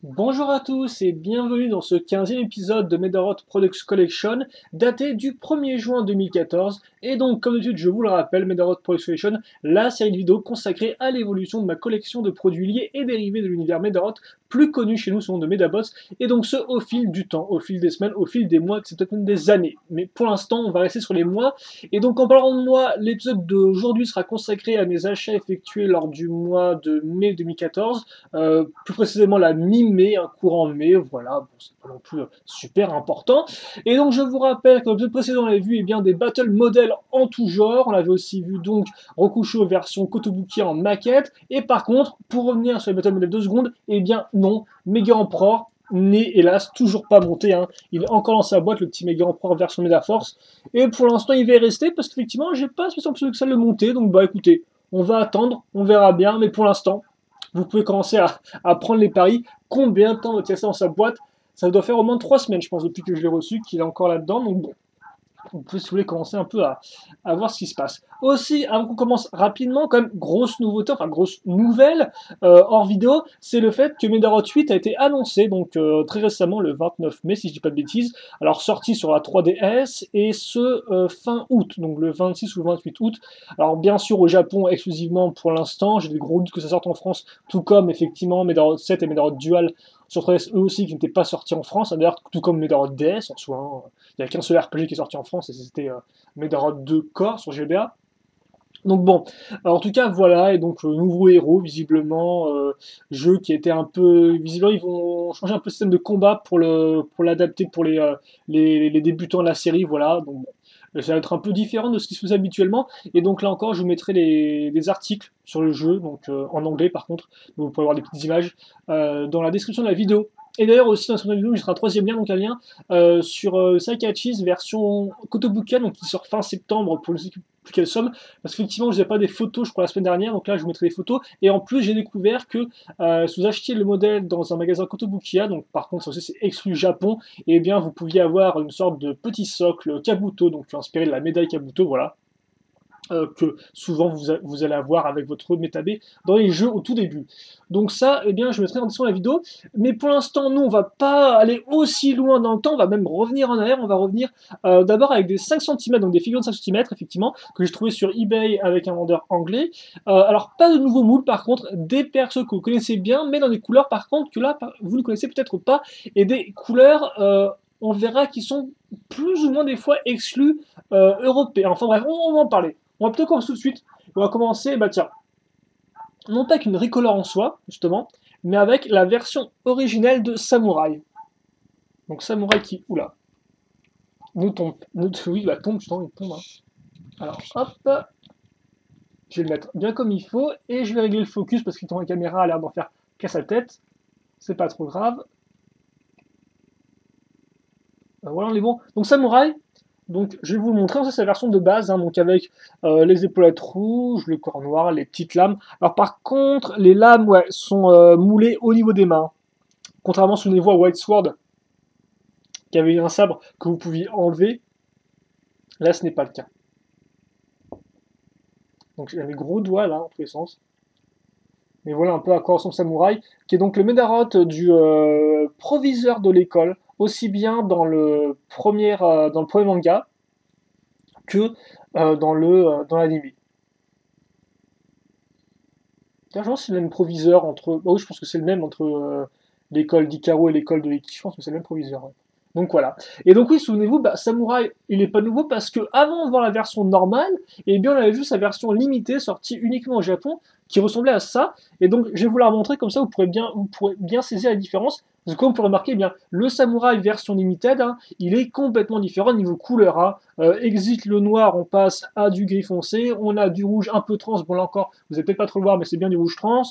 Bonjour à tous et bienvenue dans ce 15e épisode de Medarot Products Collection, daté du 1er juin 2014. Et donc, comme d'habitude, je vous le rappelle, Medarot Products Collection, la série de vidéos consacrée à l'évolution de ma collection de produits liés et dérivés de l'univers Medarot, plus connu chez nous sous le nom de Medabots, et donc ce au fil du temps, au fil des semaines, au fil des mois, c'est peut-être même des années. Mais pour l'instant, on va rester sur les mois. Et donc, en parlant de mois, l'épisode d'aujourd'hui sera consacré à mes achats effectués lors du mois de mai 2014. Plus précisément la mi-mai, un courant mai, voilà, bon, c'est pas non plus super important. Et donc je vous rappelle que dans l'épisode précédent on avait vu bien des battle modèles en tout genre, on avait aussi vu donc Rokusho version Kotobuki en maquette, et par contre, pour revenir sur les battle modèles 2 secondes, bien non, Mega Emperor n'est hélas toujours pas monté, hein. Il est encore dans sa boîte, le petit Mega Emperor version Megaforce, et pour l'instant il va y rester parce qu'effectivement j'ai pas spécialement que ça le monter, donc bah écoutez, on va attendre, on verra bien, mais pour l'instant, vous pouvez commencer à prendre les paris. Combien de temps va il ça dans sa boîte? Ça doit faire au moins 3 semaines, je pense, depuis que je l'ai reçu, qu'il est encore là-dedans. Donc bon, on peut, si vous voulez, commencer un peu à voir ce qui se passe. Aussi, avant qu'on commence rapidement, quand même, grosse nouveauté, enfin grosse nouvelle hors vidéo, c'est le fait que Medarot 8 a été annoncé, donc très récemment, le 29 mai, si je dis pas de bêtises, alors sorti sur la 3DS, et ce fin août, donc le 26 ou le 28 août. Alors bien sûr au Japon exclusivement pour l'instant, j'ai des gros doutes que ça sorte en France, tout comme effectivement Medarot 7 et Medarot Dual sur 3DS eux aussi qui n'étaient pas sortis en France, d'ailleurs tout comme Medarot DS en soi, hein. Il n'y a qu'un seul RPG qui est sorti en France et c'était Medarot 2 Core sur GBA. Donc bon, en tout cas voilà, et donc nouveau héros visiblement, jeu qui était un peu, visiblement ils vont changer un peu le système de combat pour l'adapter pour les débutants de la série, voilà. Donc bon, ça va être un peu différent de ce qui se faisait habituellement, et donc là encore je vous mettrai les articles sur le jeu, donc en anglais par contre, donc vous pourrez voir des petites images dans la description de la vidéo. Et d'ailleurs aussi dans la description de la vidéo, il sera un troisième lien, donc un lien sur Saikachis version Kotobukiya, donc qui sort fin septembre pour le plus quelle somme, parce qu'effectivement, je n'avais pas des photos, je crois, la semaine dernière, donc là, je vous mettrai des photos. Et en plus, j'ai découvert que si vous achetiez le modèle dans un magasin Kotobukiya, donc par contre, ça aussi, c'est exclu Japon, et bien, vous pouviez avoir une sorte de petit socle Kabuto, donc inspiré de la médaille Kabuto, voilà, que souvent vous allez avoir avec votre Metab dans les jeux au tout début. Donc ça, eh bien, je mettrai en description la vidéo. Mais pour l'instant, nous, on va pas aller aussi loin dans le temps. On va même revenir en arrière. On va revenir d'abord avec des 5 cm, donc des figurines de 5 cm, effectivement, que j'ai trouvé sur eBay avec un vendeur anglais. Alors, pas de nouveaux moules, par contre, des persos que vous connaissez bien, mais dans des couleurs, par contre, que là, vous ne connaissez peut-être pas, et des couleurs, on verra, qui sont plus ou moins des fois exclus européens. Enfin bref, on va en parler. On va plutôt commencer tout de suite. On va commencer, bah tiens, non pas avec une Recolor en soi, justement, mais avec la version originelle de Samurai. Donc Samurai qui, oula, nous tombe, oui, bah tombe, justement, il tombe. Hein. Alors hop, je vais le mettre bien comme il faut, et je vais régler le focus parce que la caméra a l'air d'en faire qu'à sa tête. C'est pas trop grave. Voilà, on est bon. Donc Samurai, donc je vais vous le montrer, ça c'est la version de base, hein, donc avec les épaulettes rouges, le corps noir, les petites lames. Alors par contre, les lames ouais, sont moulées au niveau des mains. Contrairement, souvenez-vous à White Sword, qui avait un sabre que vous pouviez enlever, là ce n'est pas le cas. Donc j'ai mes gros doigts là, en tous les sens. Mais voilà un peu à quoi ressemble Samurai, qui est donc le Medarot du proviseur de l'école, aussi bien dans le premier manga que dans l'anime. Je pense que c'est le même proviseur entre. Bah oui, je pense que c'est le même entre l'école d'Ikaro et l'école de Iki. Je pense que c'est le même proviseur. Ouais. Donc voilà. Et donc oui, souvenez-vous, bah, Samurai, il n'est pas nouveau parce que avant de voir la version normale, eh bien on avait vu sa version limitée sortie uniquement au Japon, qui ressemblait à ça. Et donc je vais vous la remontrer comme ça, vous pourrez bien saisir la différence. Parce que comme vous pouvez remarquer, eh bien le Samurai version limited, hein, il est complètement différent au niveau couleur. Hein. Exit le noir, on passe à du gris foncé, on a du rouge un peu trans. Bon là encore, vous n'allez peut-être pas trop le voir, mais c'est bien du rouge trans.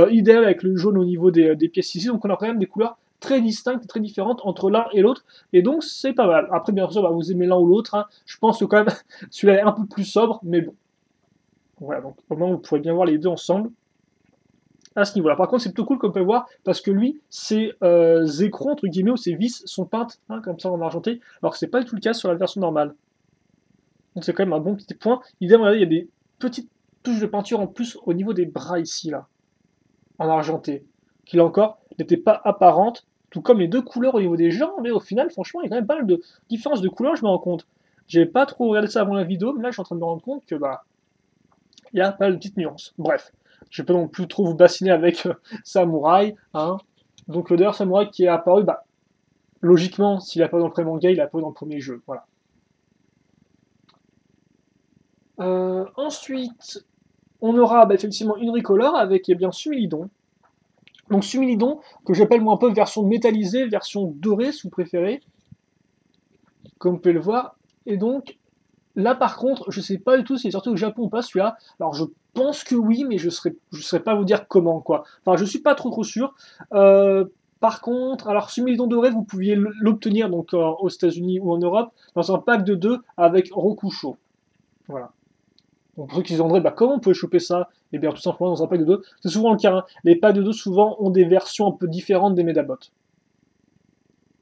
Idéal avec le jaune au niveau des pièces ici, donc on a quand même des couleurs très distinctes et très différentes entre l'un et l'autre, et donc c'est pas mal. Après, bien sûr, bah, vous aimez l'un ou l'autre, hein. Je pense que quand même celui-là est un peu plus sobre, mais bon. Voilà, donc au moins vous pourrez bien voir les deux ensemble à ce niveau-là. Par contre, c'est plutôt cool comme on peut voir, parce que lui, ses écrous, entre guillemets, ou ses vis sont peintes, hein, comme ça en argenté, alors que c'est pas du tout le cas sur la version normale. Donc c'est quand même un bon petit point. Idem, regardez, il y a des petites touches de peinture en plus au niveau des bras ici, là, en argenté. Qu'il a encore, n'était pas apparente, tout comme les deux couleurs au niveau des jambes, mais au final, franchement, il y a quand même pas mal de différences de couleurs, je me rends compte. J'avais pas trop regardé ça avant la vidéo, mais là, je suis en train de me rendre compte que, bah, il y a pas mal de petites nuances. Bref, je vais pas non plus trop vous bassiner avec Samouraï, hein. Donc, d'ailleurs, Samouraï qui est apparu, bah, logiquement, s'il est apparu dans le premier manga, il est apparu dans le premier jeu, voilà. Ensuite, on aura bah, effectivement une Ricolor avec eh bien Sumilidon. Donc Sumilidon, que j'appelle moi un peu version métallisée, version dorée si vous préférez, comme vous pouvez le voir. Et donc, là par contre, je sais pas du tout s'il est sorti au Japon ou pas celui-là. Alors je pense que oui, mais je serais pas à vous dire comment quoi. Enfin, je suis pas trop sûr. Par contre, alors Sumilidon doré, vous pouviez l'obtenir donc aux États-Unis ou en Europe dans un pack de 2 avec Rokusho. Voilà. Donc pour ceux qui se demanderaient bah, comment on peut choper ça, et bien tout simplement dans un pack de 2, c'est souvent le cas. Hein. Les packs de 2 souvent ont des versions un peu différentes des Medabots.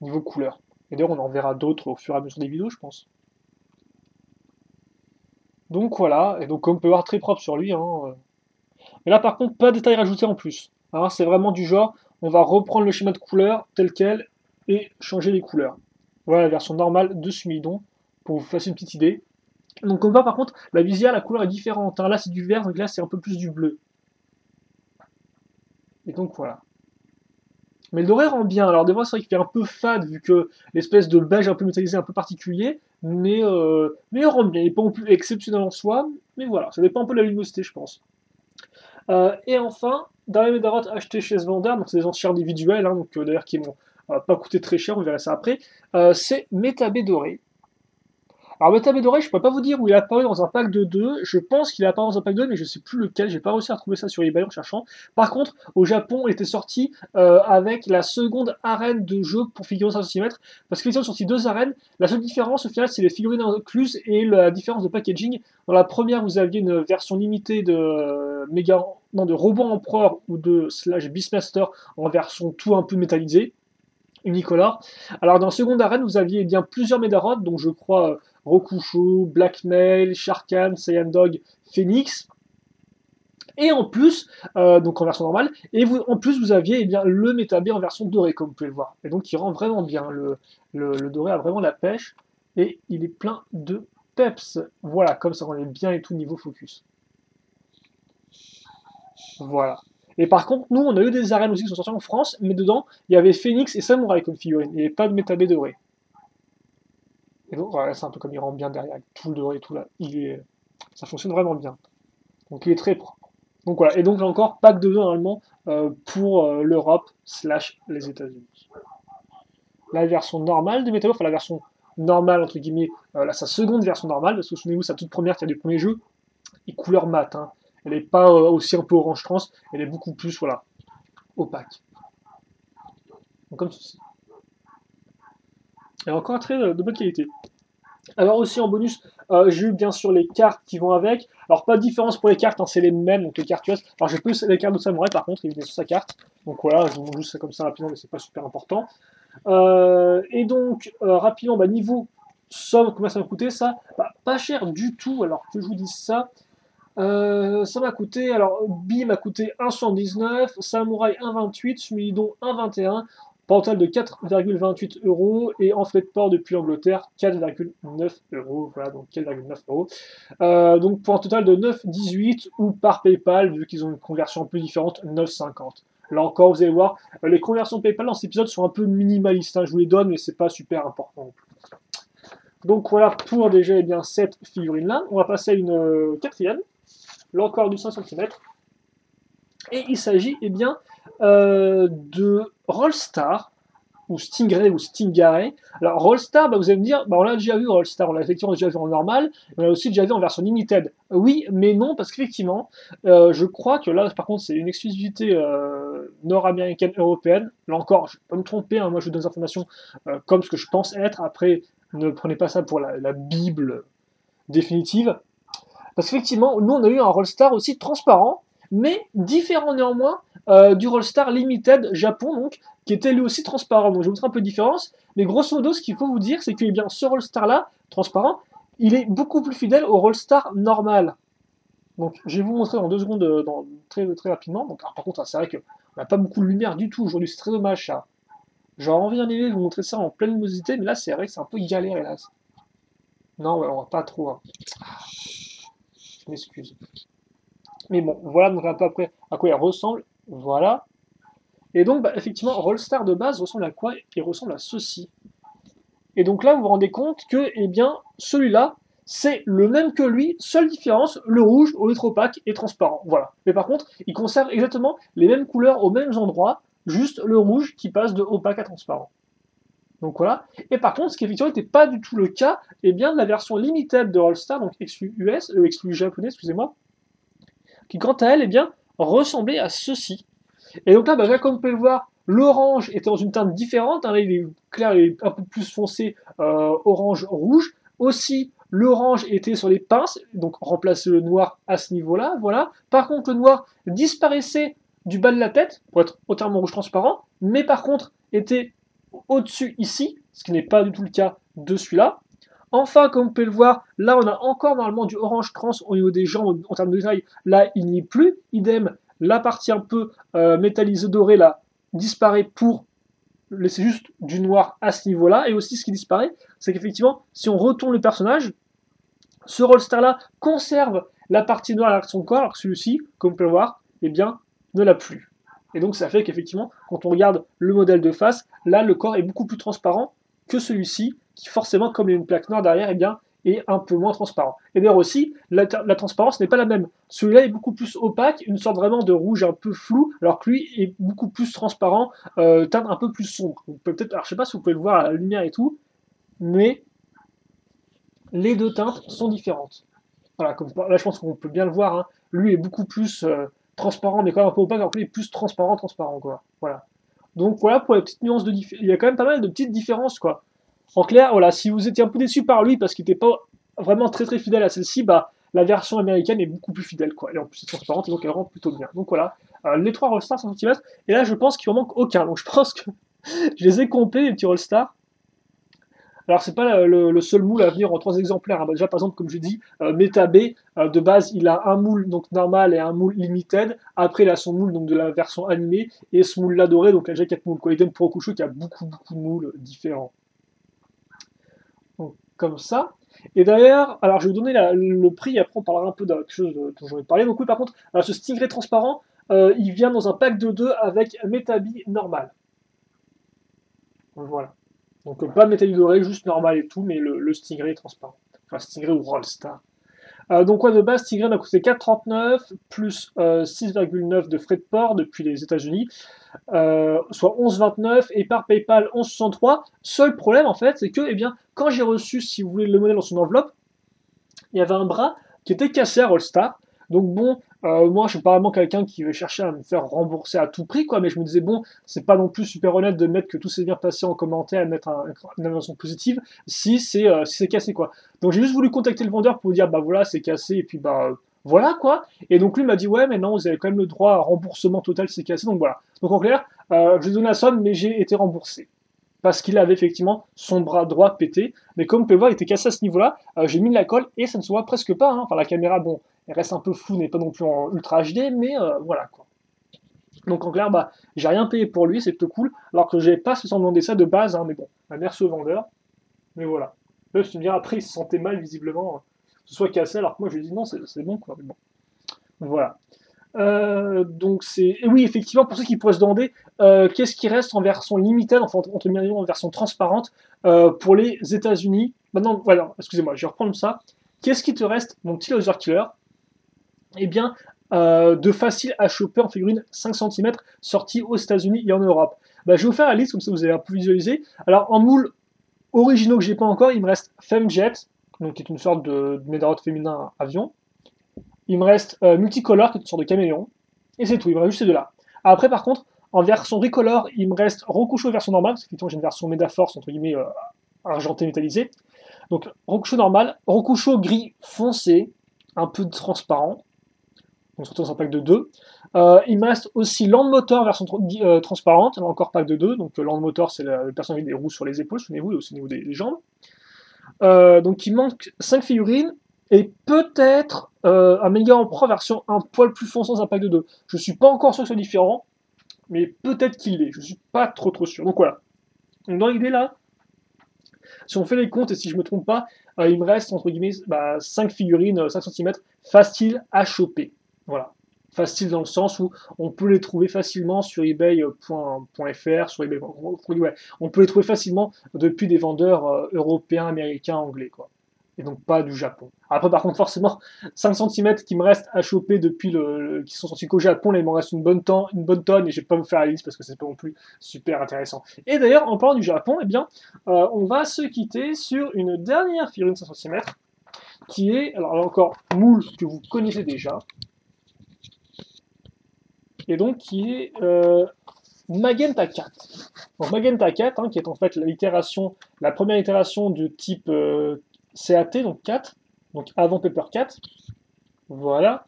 Niveau couleur. Et d'ailleurs on en verra d'autres au fur et à mesure des vidéos je pense. Donc voilà, et donc comme on peut voir très propre sur lui. Hein. Mais là par contre pas de détails rajoutés en plus. Hein, c'est vraiment du genre, on va reprendre le schéma de couleur tel quel et changer les couleurs. Voilà la version normale de Sumidon, pour vous faire une petite idée. Donc on voit par contre, la visière, la couleur est différente. Hein. Là c'est du vert, donc là c'est un peu plus du bleu. Et donc voilà. Mais le doré rend bien. Alors des fois c'est vrai qu'il fait un peu fade vu que l'espèce de beige un peu métallisé un peu particulier, mais il rend bien. Il n'est pas non plus exceptionnel en soi, mais voilà, ça dépend un peu de la luminosité je pense. Et enfin, dernier Medarot acheté chez ce vendeur, donc c'est des enchères individuelles, hein, donc d'ailleurs qui m'ont pas coûté très cher, on verra ça après. C'est Metabé doré. Alors Metabé doré, je ne pourrais pas vous dire où il est apparu dans un pack de 2. Je pense qu'il est apparu dans un pack de 2, mais je ne sais plus lequel. J'ai pas réussi à trouver ça sur eBay en cherchant. Par contre, au Japon, il était sorti avec la seconde arène de jeu pour figurines 5 cm. Parce qu'ils ont sorti 2 arènes. La seule différence, au final, c'est les figurines incluses et la différence de packaging. Dans la première, vous aviez une version limitée de de Robot Empereur ou de / Beastmaster en version tout un peu métallisée. Unicolor. Alors dans la seconde arène, vous aviez bien plusieurs Medarod, donc je crois Rokusho, Blackmail, Sharkan, Saiyan Dog, Phoenix. Et en plus, donc en version normale, et en plus vous aviez eh bien, le Metabé en version dorée, comme vous pouvez le voir. Et donc il rend vraiment bien. Le doré a vraiment la pêche, et il est plein de peps. Voilà, comme ça rendait bien et tout niveau focus. Voilà. Et par contre, nous, on a eu des arènes aussi qui sont sorties en France, mais dedans, il y avait Phoenix et Samouraï comme figurine. Il n'y avait pas de Metabé doré. Et donc, voilà, c'est un peu comme il rentre bien derrière, avec tout le doré et tout là. Ça fonctionne vraiment bien. Donc, il est très propre. Donc voilà. Et donc, là encore, pack de 2 normalement pour l'Europe / les États-Unis. La version normale de Metabé, enfin la version normale, entre guillemets, là, sa seconde version normale, parce que souvenez-vous, sa toute première qui a du premier jeu, est couleur mat. Hein. Elle n'est pas aussi un peu orange trans, elle est beaucoup plus, voilà, opaque. Donc, comme ceci. Et encore un trait de bonne qualité. Alors aussi en bonus, j'ai eu bien sûr les cartes qui vont avec. Alors pas de différence pour les cartes, hein, c'est les mêmes, donc les cartes US. Alors j'ai plus les cartes de Samouraï par contre, il venait sur sa carte. Donc voilà, je vous montre juste ça comme ça rapidement, mais c'est pas super important. Et donc rapidement, bah, niveau somme, combien ça m'a coûté ça bah, pas cher du tout, alors que je vous dise ça. Ça m'a coûté, alors B m'a coûté 1,79, Samouraï 1,28, Sumidon 1,21, pour un total de 4,28 euros, et en frais de port depuis l'Angleterre 4,9 euros, voilà, donc 4,9 euros. Donc pour un total de 9,18, ou par PayPal, vu qu'ils ont une conversion un peu différente, 9,50. Là encore, vous allez voir, les conversions PayPal dans cet épisode sont un peu minimalistes, hein, je vous les donne, mais c'est pas super important non plus. Donc voilà pour déjà eh bien, cette figurine-là. On va passer à une quatrième. Là encore du 5 cm. Et il s'agit eh bien, de Rollstar, ou Stingray, ou Stingray. Alors Rollstar, bah, vous allez me dire, bah, on l'a déjà vu Rollstar, on l'a effectivement déjà vu en normal, on l'a aussi déjà vu en version limited. Oui, mais non, parce qu'effectivement, je crois que là, par contre, c'est une exclusivité nord-américaine, européenne. Là encore, je ne vais pas me tromper, hein, moi je vous donne des informations comme ce que je pense être. Après, ne prenez pas ça pour la Bible définitive. Parce qu'effectivement, nous on a eu un Rollstar aussi transparent, mais différent néanmoins du Rollstar Limited Japon, donc, qui était lui aussi transparent. Donc je vais vous montrer un peu de différence, mais grosso modo, ce qu'il faut vous dire, c'est que eh bien, ce Rollstar là, transparent, il est beaucoup plus fidèle au Rollstar normal. Donc je vais vous montrer dans 2 secondes, très, très rapidement. Donc, alors, par contre, c'est vrai qu'on n'a pas beaucoup de lumière du tout aujourd'hui, c'est très dommage ça. J'aurais envie d'en de vous montrer ça en pleine luminosité, mais là c'est vrai que c'est un peu galère hélas. Non, ouais, on va pas trop, hein. Je m'excuse. Mais bon, voilà donc à peu près à quoi il ressemble. Voilà. Et donc, bah, effectivement, Rollstar de base ressemble à quoi? Il ressemble à ceci. Et donc là, vous vous rendez compte que, eh bien, celui-là, c'est le même que lui, seule différence, le rouge, au lieu d'être opaque, est transparent. Voilà. Mais par contre, il conserve exactement les mêmes couleurs aux mêmes endroits, juste le rouge qui passe de opaque à transparent. Donc voilà. Et par contre, ce qui effectivement n'était pas du tout le cas, eh bien, de la version limited de Rollstar, donc exclu japonais, excusez-moi, qui quant à elle, eh bien, ressemblait à ceci. Et donc là, bah, comme vous pouvez le voir, l'orange était dans une teinte différente. Hein, là, il est clair, il est un peu plus foncé, orange-rouge. Aussi, l'orange était sur les pinces, donc remplacer le noir à ce niveau-là. Voilà. Par contre, le noir disparaissait du bas de la tête, pour être entièrement rouge transparent, mais par contre était au-dessus ici, ce qui n'est pas du tout le cas de celui-là. Enfin, comme vous pouvez le voir, là on a encore normalement du orange trans au niveau des jambes en termes de détail. Là, il n'y est plus. Idem, la partie un peu métallisée dorée là disparaît pour laisser juste du noir à ce niveau-là. Et aussi, ce qui disparaît, c'est qu'effectivement, si on retourne le personnage, ce Rollstar là conserve la partie noire de son corps, alors que celui-ci, comme vous pouvez le voir, eh bien, ne l'a plus. Et donc, ça fait qu'effectivement, quand on regarde le modèle de face, là, le corps est beaucoup plus transparent que celui-ci, qui forcément, comme il y a une plaque noire derrière, eh bien, est un peu moins transparent. Et d'ailleurs aussi, la transparence n'est pas la même. Celui-là est beaucoup plus opaque, une sorte vraiment de rouge un peu flou, alors que lui est beaucoup plus transparent, teinte un peu plus sombre. Donc, peut-être, alors je sais pas si vous pouvez le voir à la lumière et tout, mais les deux teintes sont différentes. Voilà, comme là je pense qu'on peut bien le voir, hein. Lui est beaucoup plus transparent, mais quand même un peu opaque, alors que lui est plus transparent, quoi. Voilà. Donc voilà pour les petites nuances de différence. Il y a quand même pas mal de petites différences, quoi. En clair, voilà, si vous étiez un peu déçu par lui parce qu'il n'était pas vraiment très très fidèle à celle-ci, bah la version américaine est beaucoup plus fidèle, quoi. Et en plus c'est transparente, et donc elle rentre plutôt bien. Donc voilà, les 3 Rollstars 100 cm, et là je pense qu'il en manque aucun. Donc je pense que je les ai complets, les petits Rollstars. Alors, c'est pas le seul moule à venir en 3 exemplaires, hein. Bah, déjà, par exemple, comme je dis, Meta B, de base, il a un moule donc normal et un moule limited. Après, il a son moule donc de la version animée et ce moule-là doré, donc il a déjà 4 moules. Quoi. Idem pour Okusho qui a beaucoup, beaucoup de moules différents. Donc, comme ça. Et d'ailleurs, alors je vais vous donner le prix, après on parlera un peu de quelque chose dont j'en ai parlé. Donc, oui, par contre, ce Stingray transparent, il vient dans un pack de 2 avec Metabi normal. Donc, voilà. Donc pas métallique doré, juste normal et tout, mais le Stingray est transparent. Enfin Stingray ou Rollstar. Donc quoi de base, Stingray m'a coûté 4,39 plus 6,9 de frais de port depuis les États-Unis, soit 11,29 et par PayPal 11,63. Seul problème en fait, c'est que eh bien quand j'ai reçu, si vous voulez le modèle dans son enveloppe, il y avait un bras qui était cassé à Rollstar. Donc bon, moi je suis pas vraiment quelqu'un qui veut chercher à me faire rembourser à tout prix, quoi, mais je me disais bon, c'est pas non plus super honnête de mettre que tout s'est bien passé en commentaire et mettre une information positive si c'est cassé, quoi. Donc j'ai juste voulu contacter le vendeur pour lui dire bah voilà c'est cassé et puis bah voilà quoi. Et donc lui m'a dit ouais mais non vous avez quand même le droit à remboursement total si c'est cassé, donc voilà. Donc en clair, je lui ai donné la somme mais j'ai été remboursé parce qu'il avait effectivement son bras droit pété. Mais comme vous pouvez le voir, il était cassé à ce niveau-là. J'ai mis de la colle et ça ne se voit presque pas, hein. Enfin, la caméra, bon, elle reste un peu floue, n'est pas non plus en ultra HD, mais voilà quoi. Donc en clair, bah, j'ai rien payé pour lui, c'est plutôt cool. Alors que j'ai pas spécialement demandé ça de base, hein, mais bon, merci au vendeur. Mais voilà. Là, je me dire après, il se sentait mal visiblement, que ce soit cassé, alors que moi je lui ai dit non, c'est bon quoi. Mais bon, voilà. Donc c'est. Et oui, effectivement, pour ceux qui pourraient se demander, qu'est-ce qui reste en version limited, enfin entre guillemets en version transparente, pour les États-Unis. Maintenant, voilà, excusez-moi, je vais reprendre ça. Qu'est-ce qui te reste, mon petit laser killer? Eh bien, de facile à choper en figurine 5 cm, sorti aux États-Unis et en Europe. Bah, je vais vous faire la liste, comme ça vous allez un peu visualiser. Alors, en moule originaux que j'ai pas encore, il me reste Femjet, donc qui est une sorte de Medorot féminin avion. Il me reste Multicolor, qui est une sorte de caméléon. Et c'est tout, il me reste juste ces deux-là. Après, par contre, en version Recolor, il me reste Rokusho version normale, parce qu'effectivement j'ai une version Medaforce, entre guillemets, argentée métallisée. Donc Rokusho normal, Rokusho gris foncé, un peu transparent, donc surtout dans un pack de 2. Il me reste aussi Land Motor version transparente, là encore pack de 2, donc Land Motor c'est le personnage avec des roues sur les épaules, souvenez-vous, et aussi au niveau des jambes. Donc il manque 5 figurines, et peut-être un Mega Empereur version un poil plus foncé dans un pack de 2. Je suis pas encore sûr que ce soit différent, mais peut-être qu'il l'est, je suis pas trop sûr. Donc voilà. Donc dans l'idée là, si on fait les comptes et si je me trompe pas, il me reste entre guillemets 5 figurines 5 cm faciles à choper. Voilà. Facile dans le sens où on peut les trouver facilement sur ebay.fr, sur eBay. Ouais, on peut les trouver facilement depuis des vendeurs européens, américains, anglais, quoi. Et donc pas du Japon. Après, par contre, forcément, 5 cm qui me restent à choper depuis qui sont sortis qu'au Japon, là, il m'en reste une bonne tonne, et je vais pas vous faire la liste parce que c'est pas non plus super intéressant. Et d'ailleurs, en parlant du Japon, eh bien, on va se quitter sur une dernière figurine 5 cm, qui est, alors là encore, moule que vous connaissez déjà, et donc qui est Magenta 4. Donc Magenta 4, hein, qui est en fait la première itération du type CAT, donc 4, donc avant Paper 4. Voilà.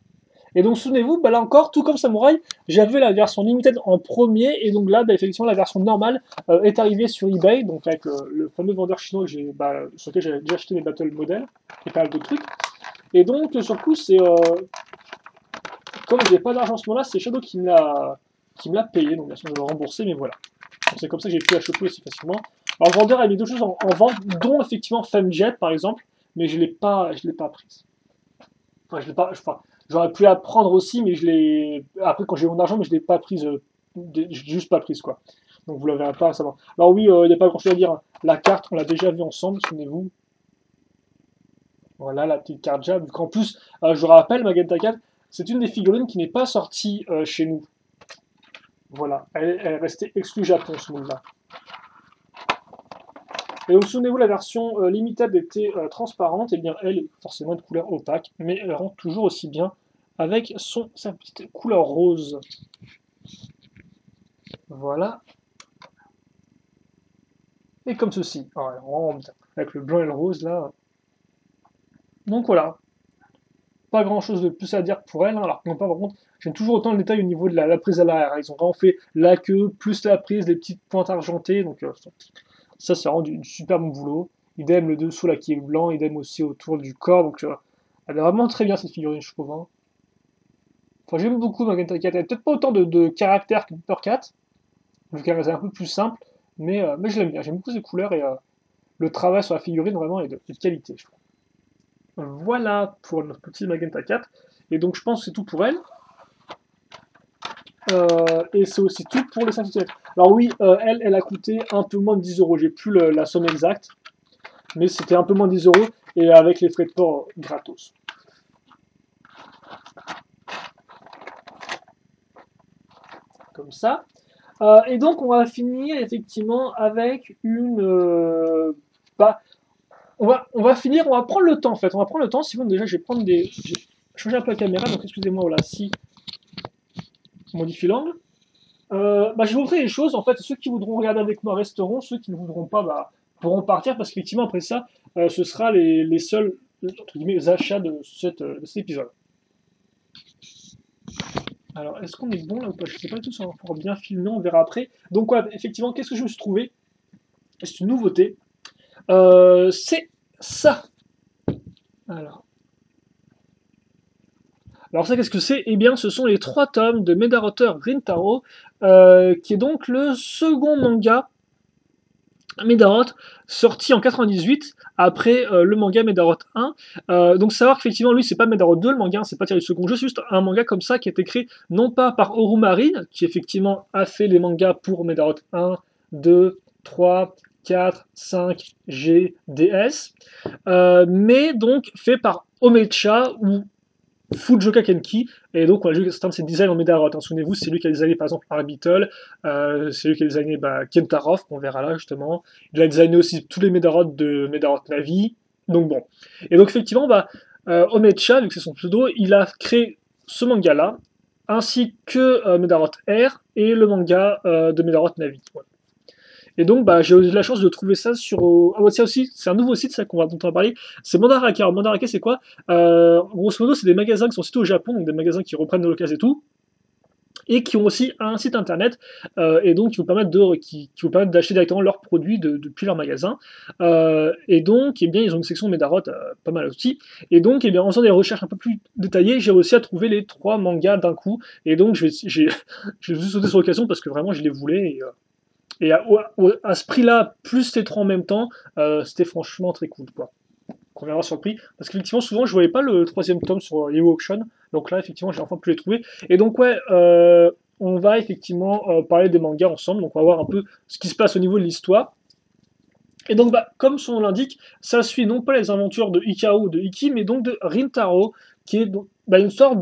Et donc souvenez-vous, là encore, tout comme Samurai, j'avais la version limited en premier, et donc là, effectivement, la version normale est arrivée sur eBay, donc avec le fameux vendeur chinois sur lequel j'avais déjà acheté mes battle models, et pas mal de trucs. Et donc, sur le coup, c'est comme j'ai pas d'argent en ce moment-là, c'est Shadow qui me l'a payé, donc bien sûr je vais le rembourser, mais voilà. C'est comme ça que j'ai pu la choper aussi facilement. Alors le vendeur a mis d'autres choses en vente, dont effectivement Femjet par exemple, mais je l'ai pas prise. J'aurais pu la prendre aussi, mais après quand j'ai eu mon argent, mais je l'ai pas prise, juste pas prise quoi. Donc vous la verrez pas récemment. Alors oui, il n'y a pas grand chose à dire, hein. La carte, on l'a déjà vue ensemble, souvenez-vous. Voilà la petite carte jab. En plus, je vous rappelle, Magenta 4, c'est une des figurines qui n'est pas sortie chez nous. Voilà, elle est restée exclue Japon ce monde-là. Et donc souvenez-vous, la version limited était transparente, et bien elle est forcément de couleur opaque, mais elle rend toujours aussi bien avec sa petite couleur rose. Voilà. Et comme ceci. Oh, elle rend bien. Avec le blanc et le rose là. Donc voilà. Pas grand chose de plus à dire pour elle, hein, alors que non pas par contre, j'aime toujours autant le détail au niveau de la prise à l'arrière. Ils ont vraiment fait la queue, plus la prise, les petites pointes argentées, donc ça c'est vraiment du super bon boulot. Idem le dessous là qui est blanc, idem aussi autour du corps, donc elle est vraiment très bien cette figurine je trouve. Hein. Enfin j'aime beaucoup Magenta 4, elle a peut-être pas autant de caractère que Pepper 4, vu qu'elle est un peu plus simple, mais je l'aime bien, j'aime beaucoup ses couleurs et le travail sur la figurine vraiment est de qualité je trouve. Voilà pour notre petit Magenta 4. Et donc je pense que c'est tout pour elle. Et c'est aussi tout pour les 5 cm. Alors oui, elle a coûté un peu moins de 10 euros. J'ai plus la somme exacte. Mais c'était un peu moins de 10 euros. Et avec les frais de port gratos. Comme ça. Et donc on va finir effectivement avec une... on va finir, on va prendre le temps en fait. On va prendre le temps. Sinon déjà je vais prendre des... Je vais changer un peu la caméra. Donc excusez-moi, voilà, si... On modifie l'angle. Je vais vous montrer les choses. En fait, ceux qui voudront regarder avec moi resteront. Ceux qui ne voudront pas pourront partir parce qu'effectivement, après ça, ce sera les seuls entre guillemets, achats de cet épisode. Alors, est-ce qu'on est bon là ou pas? Je ne sais pas du tout si on va pouvoir bien filmer, on verra après. Donc, ouais, effectivement, qu'est-ce que je me suis trouvé? C'est une nouveauté. C'est ça. Alors ça, qu'est-ce que c'est? Eh bien, ce sont les 3 tomes de Medarauteur Rintaro, qui est donc le second manga Medarot, sorti en 98, après le manga Medarot 1. Donc savoir qu'effectivement, lui, c'est pas Medarot 2, le manga, c'est pas tiré du second jeu, c'est juste un manga comme ça qui a été créé non pas par Orumarine, qui effectivement a fait les mangas pour Medarot 1, 2, 3, 4, 5, G, DS, mais donc fait par Omecha ou Fujioka Kenki, et donc on a vu certains de ses designs en Medarot. Hein. Souvenez-vous, c'est lui qui a designé par exemple Arbitle, c'est lui qui a designé Kentarov, qu'on verra là justement. Il a designé aussi tous les Medarot de Medarot Navi. Donc bon. Et donc effectivement, Omecha, vu que c'est son pseudo, il a créé ce manga-là, ainsi que Medarot R et le manga de Medarot Navi. Voilà. Et donc, j'ai eu la chance de trouver ça sur... ça aussi, c'est un nouveau site, ça, dont on va parler. C'est Mandarake. Alors, Mandarake, c'est quoi? Grosso modo, c'est des magasins qui sont situés au Japon, donc des magasins qui reprennent de l'occasion et tout. et qui ont aussi un site internet, et donc qui vous permettent d'acheter directement leurs produits depuis leur magasin. Et donc, eh bien, ils ont une section Medarot pas mal aussi. Et donc, eh bien, en faisant des recherches un peu plus détaillées, j'ai réussi à trouver les 3 mangas d'un coup. Et donc, j'ai juste sauté sur l'occasion parce que vraiment, je les voulais. À ce prix-là, plus les 3 en même temps, c'était franchement très cool, quoi. On verra sur le prix. Parce qu'effectivement, souvent, je voyais pas le 3e tome sur Yahoo Auction. Donc là, effectivement, j'ai enfin pu les trouver. Et donc, ouais, on va effectivement parler des mangas ensemble. Donc, on va voir un peu ce qui se passe au niveau de l'histoire. Et donc, bah, comme son nom l'indique, ça suit non pas les aventures de Hikaru ou de Iki, mais donc de Rintaro, qui est donc, bah, une sorte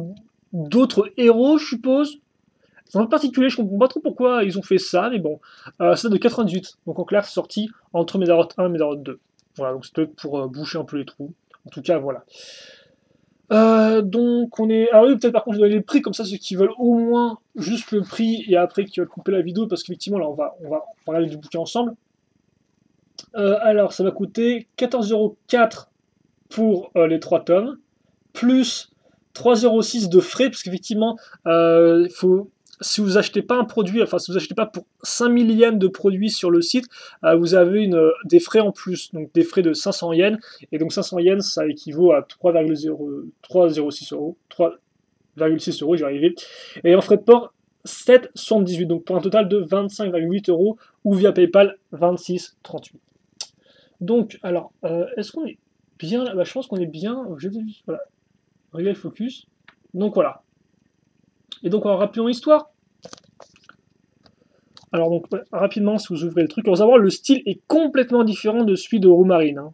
d'autre héros, je suppose. C'est un peu particulier, je comprends pas trop pourquoi ils ont fait ça, mais bon. C'est de 98, donc en clair, c'est sorti entre Medarot 1 et Medarot 2. Voilà, donc c'est peut-être pour boucher un peu les trous. En tout cas, voilà. Donc on est. Ah oui, peut-être par contre je vais donner les prix, comme ça ceux qui veulent au moins juste le prix et après qui veulent couper la vidéo, parce qu'effectivement là on va regarder du bouquin ensemble. Alors ça va coûter 14,04€ pour les 3 tomes, plus 3,06€ de frais, parce qu'effectivement, si vous achetez pas un produit, enfin si vous achetez pas pour 5000 yens de produits sur le site, vous avez des frais en plus, donc des frais de 500 yens, et donc 500 yens ça équivaut à 3,06 euros, 3,6 euros, j'y arrivé, et en frais de port 7,78, donc pour un total de 25,8 euros, ou via PayPal 26,38. Donc, alors, est-ce qu'on est bien là? Bah, je pense qu'on est bien. Je vais juste, voilà, régler le focus. Donc voilà. Et donc, rappelons l'histoire. Alors, donc, ouais, rapidement, si vous ouvrez le truc, on va savoir le style est complètement différent de celui de Roumarine. Hein.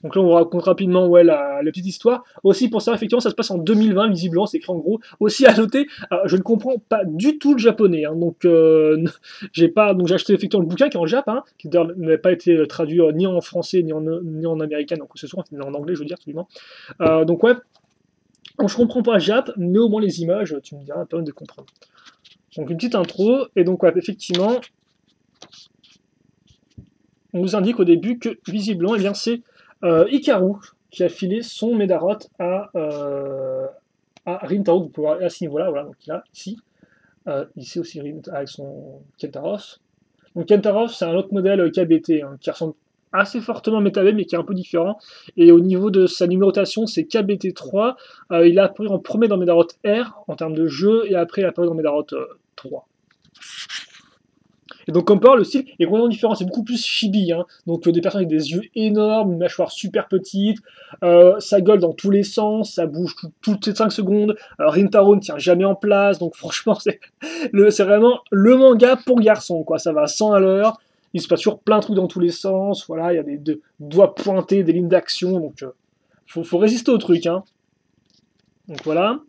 Donc là, on vous raconte rapidement ouais, la petite histoire. Aussi, pour ça, effectivement, ça se passe en 2020, visiblement, c'est écrit en gros. Aussi, à noter, je ne comprends pas du tout le japonais. Hein, donc, j'ai acheté effectivement le bouquin qui est en Jap, hein, qui n'a pas été traduit ni en français, ni en américain, donc ce soit en anglais, je veux dire, absolument. Donc, ouais, je comprends pas Jap, mais au moins les images, tu me diras, permettent de comprendre. Donc, une petite intro, et donc, ouais, effectivement, on nous indique au début que, visiblement, eh bien, c'est Hikaru qui a filé son Medarot à Rintaro, vous pouvez voir à ce niveau-là, voilà, donc là, ici aussi avec son Kentaros. Donc Kentaros, c'est un autre modèle KBT, hein, qui ressemble assez fortement à Metabel, mais qui est un peu différent. Et au niveau de sa numérotation, c'est KBT3. Il a apparu en premier dans Medarot R, en termes de jeu, et après il a apparu dans Medarot 3. Et donc, comme par le style est complètement différent, c'est beaucoup plus chibi, hein. Donc des personnes avec des yeux énormes, une mâchoire super petite, ça gueule dans tous les sens, ça bouge toutes les 5 secondes, Rintaro ne tient jamais en place, donc franchement, c'est vraiment le manga pour garçons, quoi. Ça va à 100 à l'heure, il se passe toujours plein de trucs dans tous les sens, voilà, il y a des doigts pointés, des lignes d'action, donc faut résister au truc, hein. Donc voilà.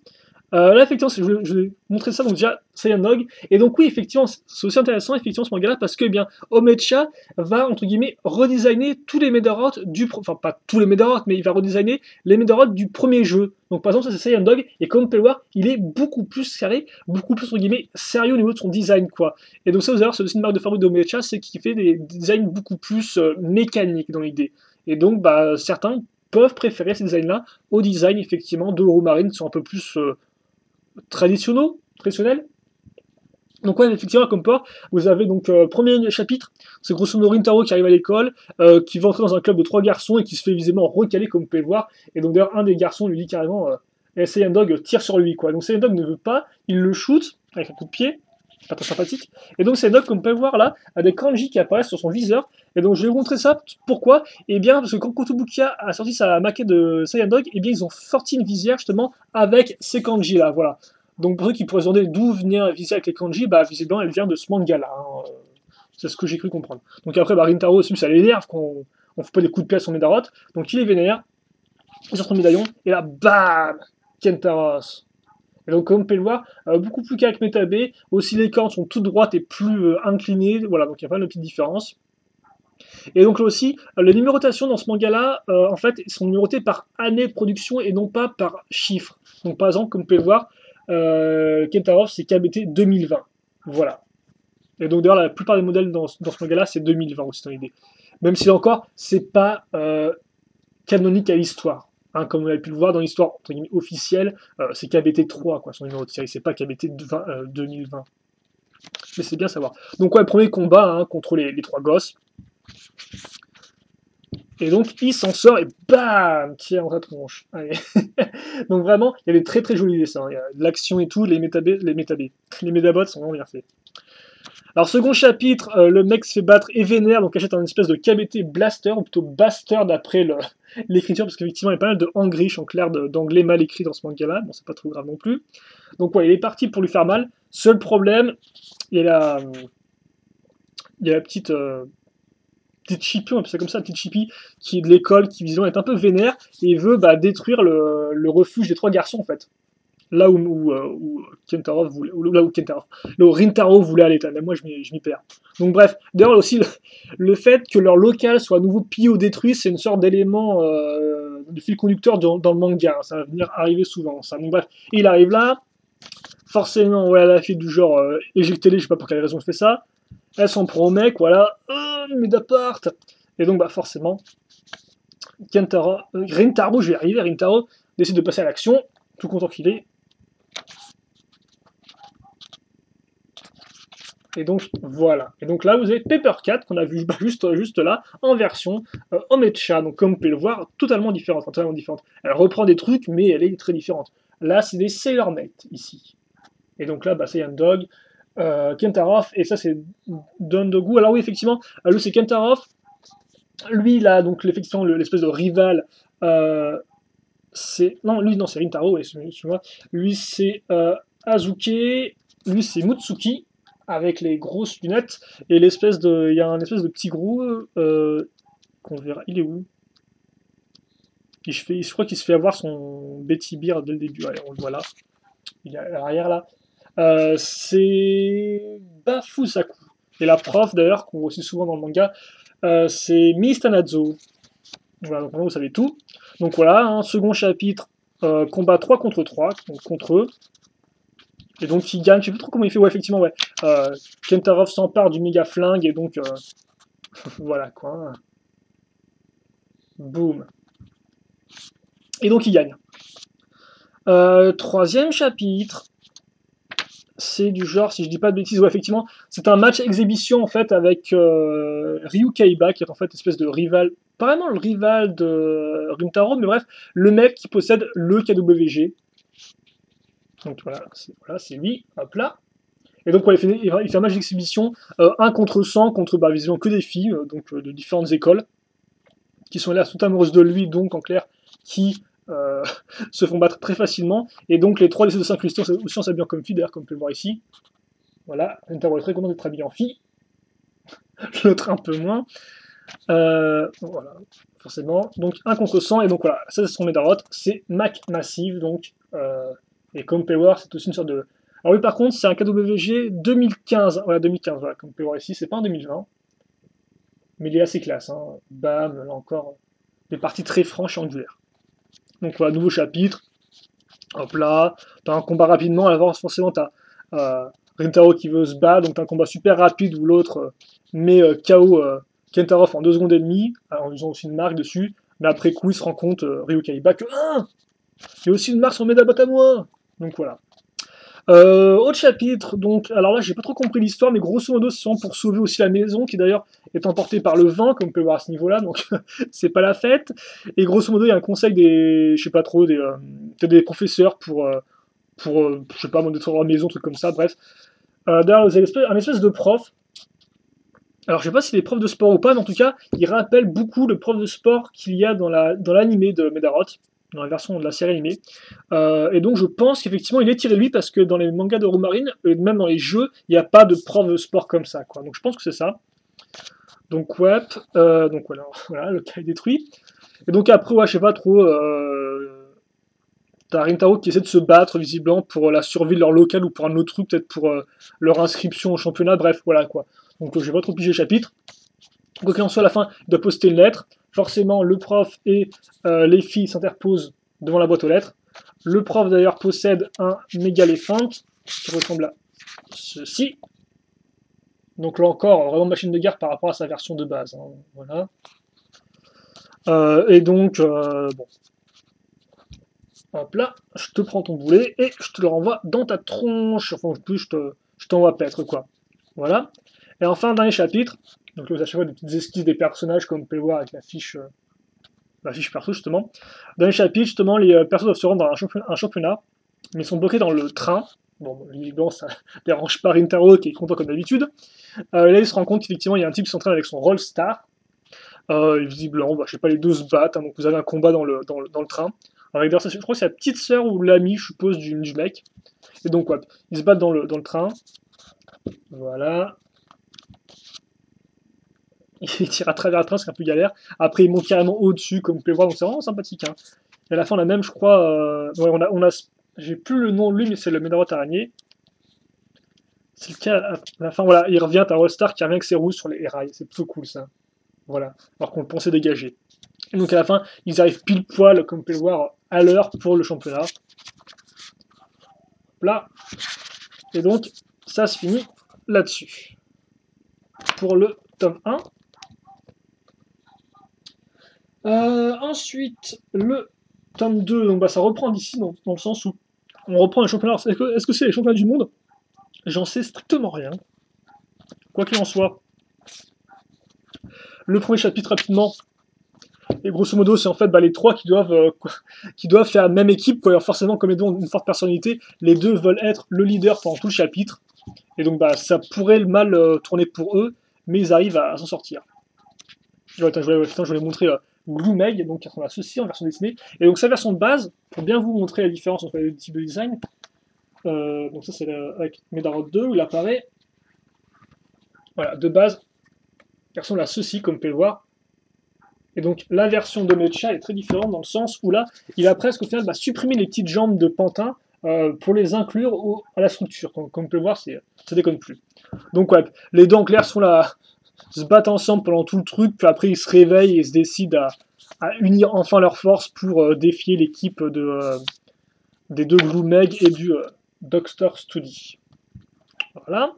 Là, effectivement, je vais montrer ça, donc déjà, Saiyan Dog. Et donc, oui, effectivement, c'est aussi intéressant, effectivement, ce manga-là, parce que, eh bien, Omecha va, entre guillemets, redesigner tous les Medarot enfin, pas tous les Medarot, mais il va redesigner les Medarot du premier jeu. Donc, par exemple, ça, c'est Saiyan Dog, et comme vous pouvez le voir, il est beaucoup plus carré, beaucoup plus, entre guillemets, sérieux au niveau de son design, quoi. Et donc, ça, vous allez voir, c'est aussi une marque de fabrique d'Omecha, c'est qu'il fait des designs beaucoup plus mécaniques dans l'idée. Et donc, bah, certains peuvent préférer ces designs-là au design, effectivement, de Roumarine, qui sont un peu plus traditionnels. Donc ouais, effectivement, comme port, vous avez donc premier chapitre, c'est grosso modo Rintaro qui arrive à l'école, qui va entrer dans un club de 3 garçons et qui se fait visiblement recaler, comme vous pouvez le voir. Et donc d'ailleurs, un des garçons lui dit carrément, Saiyan Dog tire sur lui, quoi. Donc Saiyan Dog ne veut pas, il le shoot avec un coup de pied, pas très sympathique. Et donc Saiyan Dog, comme vous pouvez le voir là, a des kanji qui apparaissent sur son viseur. Et donc je vais vous montrer ça, pourquoi? Et bien parce que quand Kotobukiya a sorti sa maquette de Saiyan Dog, et bien ils ont sorti une visière justement avec ces kanji là, voilà. Donc pour ceux qui pourraient se demander d'où venir la visière avec les kanji, bah visiblement elle vient de ce manga là, hein. C'est ce que j'ai cru comprendre. Donc après bah, Rintaro aussi, ça l'énerve qu'on fout pas des coups de pied à son Medarot, donc il est vénère, il sort son médaillon, et là bam, Kentaros. Et donc, comme vous pouvez le voir, beaucoup plus qu'avec Metab, aussi les cornes sont toutes droites et plus inclinées, voilà, donc il y a pas de petites différences. Et donc là aussi, les numérotations dans ce manga-là, en fait, sont numérotées par année de production et non pas par chiffre. Donc par exemple, comme vous pouvez le voir, Kentaros, c'est KBT 2020, voilà. Et donc d'ailleurs, la plupart des modèles dans ce manga-là, c'est 2020 aussi dans l'idée. Même si là encore, c'est pas canonique à l'histoire. Hein, comme on a pu le voir dans l'histoire entre guillemets officielle, c'est KBT 3, quoi, son numéro de série, c'est pas KBT 2020. Mais c'est bien savoir. Donc ouais, premier combat hein, contre les trois gosses. Et donc il s'en sort et bam, tire dans sa tronche. Allez. Donc vraiment, il y a des très très jolis dessins. Il y a de l'action et tout, les médabots sont vraiment bien faits. Alors second chapitre, le mec se fait battre et vénère, donc achète un espèce de KBT blaster, ou plutôt baster d'après l'écriture, parce qu'effectivement il y a pas mal de hangrish en clair d'anglais mal écrit dans ce manga-là, bon c'est pas trop grave non plus. Donc ouais, il est parti pour lui faire mal. Seul problème, il y a la petite Chippy, on appelle ça comme ça, la petite Chippy, qui est de l'école, qui visiblement est un peu vénère, et veut détruire le refuge des trois garçons en fait. Là où Kentaro voulait, là où Rintaro voulait aller, même moi je m'y perds. Donc bref, d'ailleurs aussi le fait que leur local soit à nouveau pillé ou détruit, c'est une sorte d'élément de fil conducteur dans le manga, hein. Ça va venir arriver souvent, ça. Donc bref, il arrive là, forcément, ouais, la fille du genre éjectez-les, je sais pas pour quelle raison je fais ça, elle s'en prend au mec, voilà, mais d'appart. Et donc forcément, Rintaro, je vais y arriver, Rintaro décide de passer à l'action, tout content qu'il est. Et donc voilà. Et donc là vous avez Paper Cat qu'on a vu juste là en version Omecha. Donc comme vous pouvez le voir, totalement différente, Elle reprend des trucs mais elle est très différente. Là c'est des Sailor Mate ici. Et donc là c'est un Dog, Kentaroff et ça c'est Dondogu. Alors oui effectivement, lui c'est Kentaroff. Lui là donc effectivement l'espèce de rival. C'est Rintaro. Excuse-moi. Lui c'est Azuke. Lui c'est Mutsuki, avec les grosses lunettes, et il y a un espèce de petit gros, qu'on verra, il est où? Je crois qu'il se fait avoir son Betty Beer dès le début, allez, on le voit là, il est à l'arrière là. C'est Bafusaku, et la prof d'ailleurs, qu'on voit aussi souvent dans le manga, c'est Miss Tanazo. Voilà, donc maintenant vous savez tout. Donc voilà, un second chapitre, combat 3 contre 3, donc contre eux. Et donc il gagne, je sais plus trop comment il fait, ouais effectivement ouais. Kentaroff s'empare du méga flingue et donc voilà quoi. Boum. Et donc il gagne. Troisième chapitre, c'est du genre, si je dis pas de bêtises, ouais effectivement, c'est un match exhibition en fait avec Ryu Kaiba qui est en fait une espèce de rival, pas vraiment le rival de Rintaro, mais bref, le mec qui possède le KWG. Donc voilà, c'est lui, hop là. Et donc ouais, il fait un match d'exhibition, 1 contre 100, contre visiblement que des filles, donc de différentes écoles, qui sont là toutes amoureuses de lui, donc en clair, qui se font battre très facilement. Et donc les trois lycées de s'incruster aussi en s'habillant comme filles, d'ailleurs, comme on peut le voir ici. Voilà, Rintaro est très content d'être habillé en fille. L'autre un peu moins. Voilà, forcément. Donc 1 contre 100, et donc voilà, ça c'est son Medarot, c'est Mac Massive, donc. Et comme peut voir, c'est aussi une sorte de. Alors oui, par contre, c'est un KWG 2015. Voilà, 2015, voilà, comme vous pouvez voir ici, c'est pas en 2020. Mais il est assez classe, hein. Bam, là encore, des parties très franches et angulaires. Donc voilà, nouveau chapitre. Hop là, t'as un combat rapidement, alors forcément t'as Rintaro qui veut se battre, donc t'as un combat super rapide où l'autre met KO Kentaroff en 2 secondes et demie, en usant aussi une marque dessus, mais après coup il se rend compte, Ryu Kaiba, que il y a aussi une marque sur Medabot à moi. Donc voilà. Autre chapitre, donc, alors là j'ai pas trop compris l'histoire, mais grosso modo c'est pour sauver aussi la maison, qui d'ailleurs est emportée par le vent, comme on peut le voir à ce niveau-là, donc c'est pas la fête. Et grosso modo il y a un conseil des, je sais pas trop, des professeurs pour je sais pas, détruire leur maison, truc comme ça, bref. D'ailleurs vous avez un espèce de prof, alors je sais pas s'il est prof de sport ou pas, mais en tout cas il rappelle beaucoup le prof de sport qu'il y a dans l'animé de Medarot, dans la version de la série animée. Et donc je pense qu'effectivement il est tiré de lui parce que dans les mangas de Roumarine, et même dans les jeux, il n'y a pas de prof de sport comme ça, quoi. Donc je pense que c'est ça. Donc ouais, donc voilà, le cas est détruit. Et donc après, ouais, je sais pas trop, t'as Rintaro qui essaie de se battre visiblement pour la survie de leur local ou pour un autre truc, peut-être pour leur inscription au championnat, bref, voilà quoi. Donc je vais pas trop piger le chapitre. Quoi qu'il en soit, à la fin, il doit poster une lettre. Forcément, le prof et les filles s'interposent devant la boîte aux lettres. Le prof, d'ailleurs, possède un Mégaléphant qui ressemble à ceci. Donc là encore, vraiment machine de guerre par rapport à sa version de base. Hein. Voilà. Et donc, bon. Hop là, je te prends ton boulet et je te le renvoie dans ta tronche. Enfin, je t'envoie paître, quoi. Voilà. Et enfin, dernier chapitre. Donc là, à chaque fois des petites esquisses des personnages, comme on peut le voir avec la fiche perso, justement. Dans les chapitres, justement, les persos doivent se rendre dans un championnat, mais ils sont bloqués dans le train. Bon, évidemment, ça dérange pas Rintaro, qui est content comme d'habitude. Là, il se rend compte qu'effectivement, il y a un type qui s'entraîne avec son Rollstar. Visiblement, bah, je sais pas, les deux se battent, hein, donc vous avez un combat dans le train. Avec, je crois que c'est la petite sœur ou l'ami, je suppose, du mec. Et donc, ouais, ils se battent dans le train. Voilà. Il tire à travers le train, c'est un peu galère. Après, il monte carrément au-dessus, comme vous pouvez voir, donc c'est vraiment sympathique. Hein. Et à la fin, on a même, je crois, ouais, j'ai plus le nom de lui, mais c'est le Médaroth araignée. C'est le cas à la fin, voilà, il revient, t'as Rollstar qui revient avec ses roues sur les rails. C'est plutôt cool, ça. Voilà. Alors qu'on le pensait dégager. Et donc à la fin, ils arrivent pile poil, comme vous pouvez le voir, à l'heure pour le championnat. Là. Et donc, ça se finit là-dessus. Pour le tome 1. Ensuite, le tome 2, donc bah, ça reprend d'ici, dans le sens où on reprend les championnats. Est-ce que c'est les championnats du monde? J'en sais strictement rien. Quoi qu'il en soit, le premier chapitre rapidement, et grosso modo, c'est en fait bah, les trois qui doivent faire la même équipe, quoi. Alors forcément, comme les deux ont une forte personnalité, les deux veulent être le leader pendant tout le chapitre. Et donc bah, ça pourrait mal tourner pour eux, mais ils arrivent à s'en sortir. Je voulais montrer Gloomeg, donc qui ressemble à ceci en version dessinée. Et donc sa version de base, pour bien vous montrer la différence entre les deux types de design, donc ça c'est avec Médaroth 2 où il apparaît. Voilà, de base, il ressemble à ceci, comme vous pouvez le voir. Et donc la version de Mecha est très différente dans le sens où là, il a presque au final supprimé les petites jambes de Pantin pour les inclure à la structure. Comme vous pouvez le voir, ça déconne plus. Donc ouais, les deux en clair se battent ensemble pendant tout le truc, puis après ils se réveillent et se décident à unir enfin leurs forces pour défier l'équipe des deux Gloomeg et du Doctor Studi. Voilà.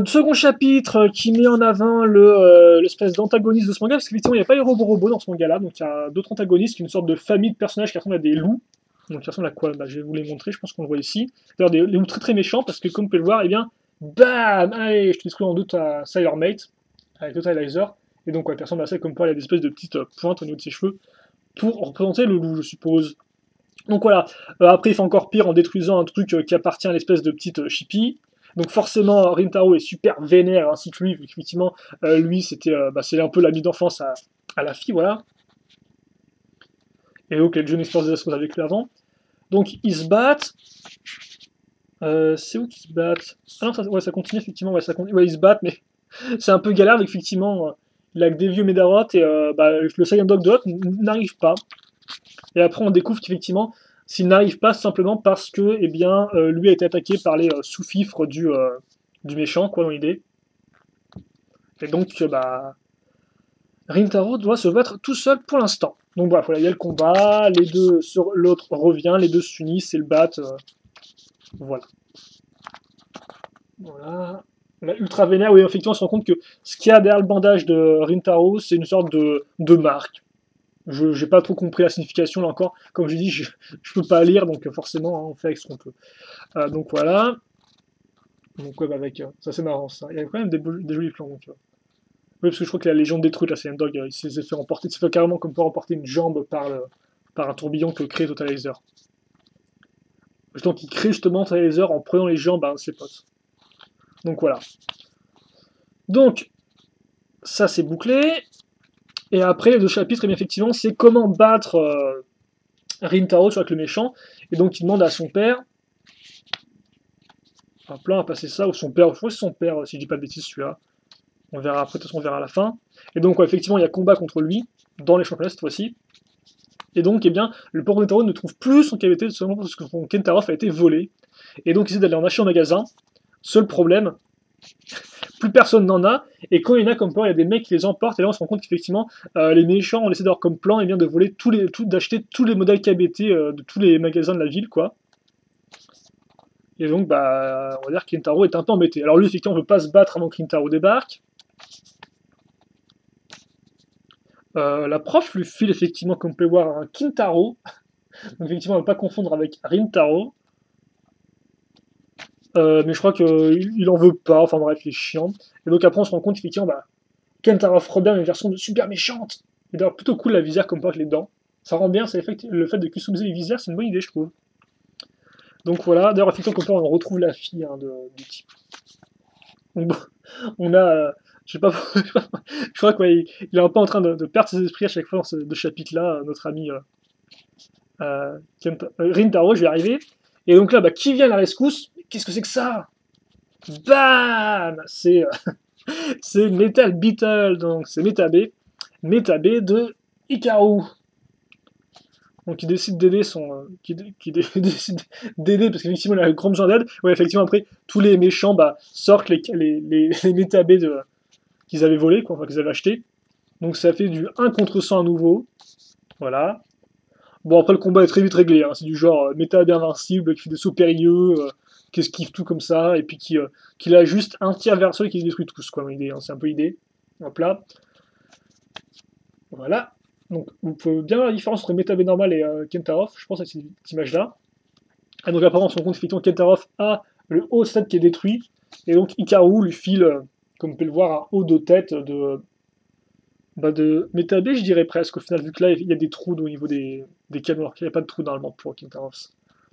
Second chapitre qui met en avant l'espèce d'antagoniste de ce manga, parce qu'effectivement il n'y a pas les robots dans ce manga-là, donc il y a d'autres antagonistes, qui sont une sorte de famille de personnages qui ressemblent à des loups. Donc qui ressemblent à quoi? Bah, je vais vous les montrer, je pense qu'on le voit ici. D'ailleurs des loups très très méchants, parce que comme vous pouvez le voir, eh bien, bam, allez, je te détruis en deux ta Sailor-Mate, avec Totalizer. Et donc ouais, personne n'a ça comme quoi il y a des espèces de petites pointes au niveau de ses cheveux, pour représenter le loup, je suppose. Donc voilà, après il fait encore pire en détruisant un truc qui appartient à l'espèce de petite chippie. Donc forcément, Rintaro est super vénère, ainsi que lui, vu qu'effectivement, lui, c'est un peu l'ami d'enfance à la fille, voilà. Et donc, il a déjà une expérience désastreuse avec lui avant. Donc, ils se battent. C'est où qu'ils se battent? Ah non, ça continue, effectivement, ouais, ils se battent, mais c'est un peu galère, donc effectivement, il a que des vieux Médaroth, et le Saiyan Dog de n'arrive pas. Et après, on découvre qu'effectivement, s'il n'arrive pas simplement parce que, eh bien, lui a été attaqué par les sous-fifres du méchant, quoi, dans l'idée. Et donc, Rintaro doit se battre tout seul pour l'instant. Donc voilà, il y a le combat, l'autre revient, les deux s'unissent et le battent. Voilà. Voilà. Là, ultra vénère, oui, effectivement, on se rend compte que ce qu'il y a derrière le bandage de Rintaro, c'est une sorte de marque. Je n'ai pas trop compris la signification, là encore. Comme je dis, je peux pas lire, donc forcément, hein, on fait avec ce qu'on peut. Donc voilà. Donc ouais, ça c'est marrant, ça. Il y a quand même des jolis plans, donc. Oui, parce que je crois que la Légion détruite, là, c'est un dog, il s'est fait remporter. C'est fait carrément comme pour remporter une jambe par un tourbillon que crée Totalizer. Donc il crée justement Totalizer en prenant les jambes à un de ses potes. Donc voilà. Donc, ça c'est bouclé. Et après, les deux chapitres, et bien effectivement, c'est comment battre Rintaro avec le méchant. Et donc il demande à son père. Hop là, on va passer ça, ou son père, c'est son père, si je dis pas de bêtises, celui-là. On verra après, de toute façon, on verra à la fin. Et donc, ouais, effectivement, il y a combat contre lui, dans les championnats cette fois-ci. Et donc, eh bien, le pauvre Rintaro ne trouve plus son cavité, seulement parce que son Kentaroth a été volé. Et donc, il essaie d'aller en acheter en magasin. Seul problème, plus personne n'en a. Et quand il y en a comme plan, il y a des mecs qui les emportent. Et là, on se rend compte qu'effectivement, les méchants ont laissé d'avoir comme plan, eh bien, de voler d'acheter tous les modèles KBT de tous les magasins de la ville, quoi. Et donc, on va dire que Kentaro est un peu embêté. Alors lui, effectivement, ne veut pas se battre avant que Kentaro débarque. La prof lui file effectivement, comme on peut voir, un Kintaro, Donc effectivement, ne pas confondre avec Rintaro. Mais je crois qu'il en veut pas, enfin bref, il est chiant. Et donc après on se rend compte effectivement, bah, Kentaro Robin a une version de super méchante. Et d'ailleurs plutôt cool la visière comme porte les dents. Ça rend bien, le fait de customiser les visières, c'est une bonne idée je trouve. Donc voilà, d'ailleurs effectivement comme on retrouve la fille hein, du type. Donc bon, on a, je sais pas, je crois qu'il est un peu en train de perdre ses esprits à chaque fois dans ce de chapitre-là, notre ami Rintaro, je vais arriver. Et donc là, bah, qui vient à la rescousse? Qu'est-ce que c'est que ça? Bam! C'est Metal Beetle, donc c'est Metab de Hikaru. Donc il décide d'aider décide d'aider parce qu'effectivement il a grand besoin d'aide. Ouais, effectivement après tous les méchants bah, sortent les Metab qu'ils avaient volés, quoi, enfin qu'ils avaient achetés. Donc ça fait du 1 contre 100 à nouveau. Voilà. Bon après le combat est très vite réglé, hein. C'est du genre Metab invincible qui fait des sauts périlleux, qui esquive tout comme ça, et puis qui a juste un tir vers soi et qui les détruit tous, quoi, l'idée, hein. C'est un peu l'idée. Hop là. Voilà. Donc vous pouvez bien voir la différence entre Metab normal et Kentarov, je pense, avec cette image-là. Et donc apparemment on se rend compte effectivement Kentarov a le haut de tête qui est détruit, et donc Hikaru lui file, comme vous pouvez le voir, un haut de tête de Metab, je dirais presque, au final, vu que là il y a des trous au niveau des canons, alors qu'il n'y a pas de trous normalement pour Kentarov.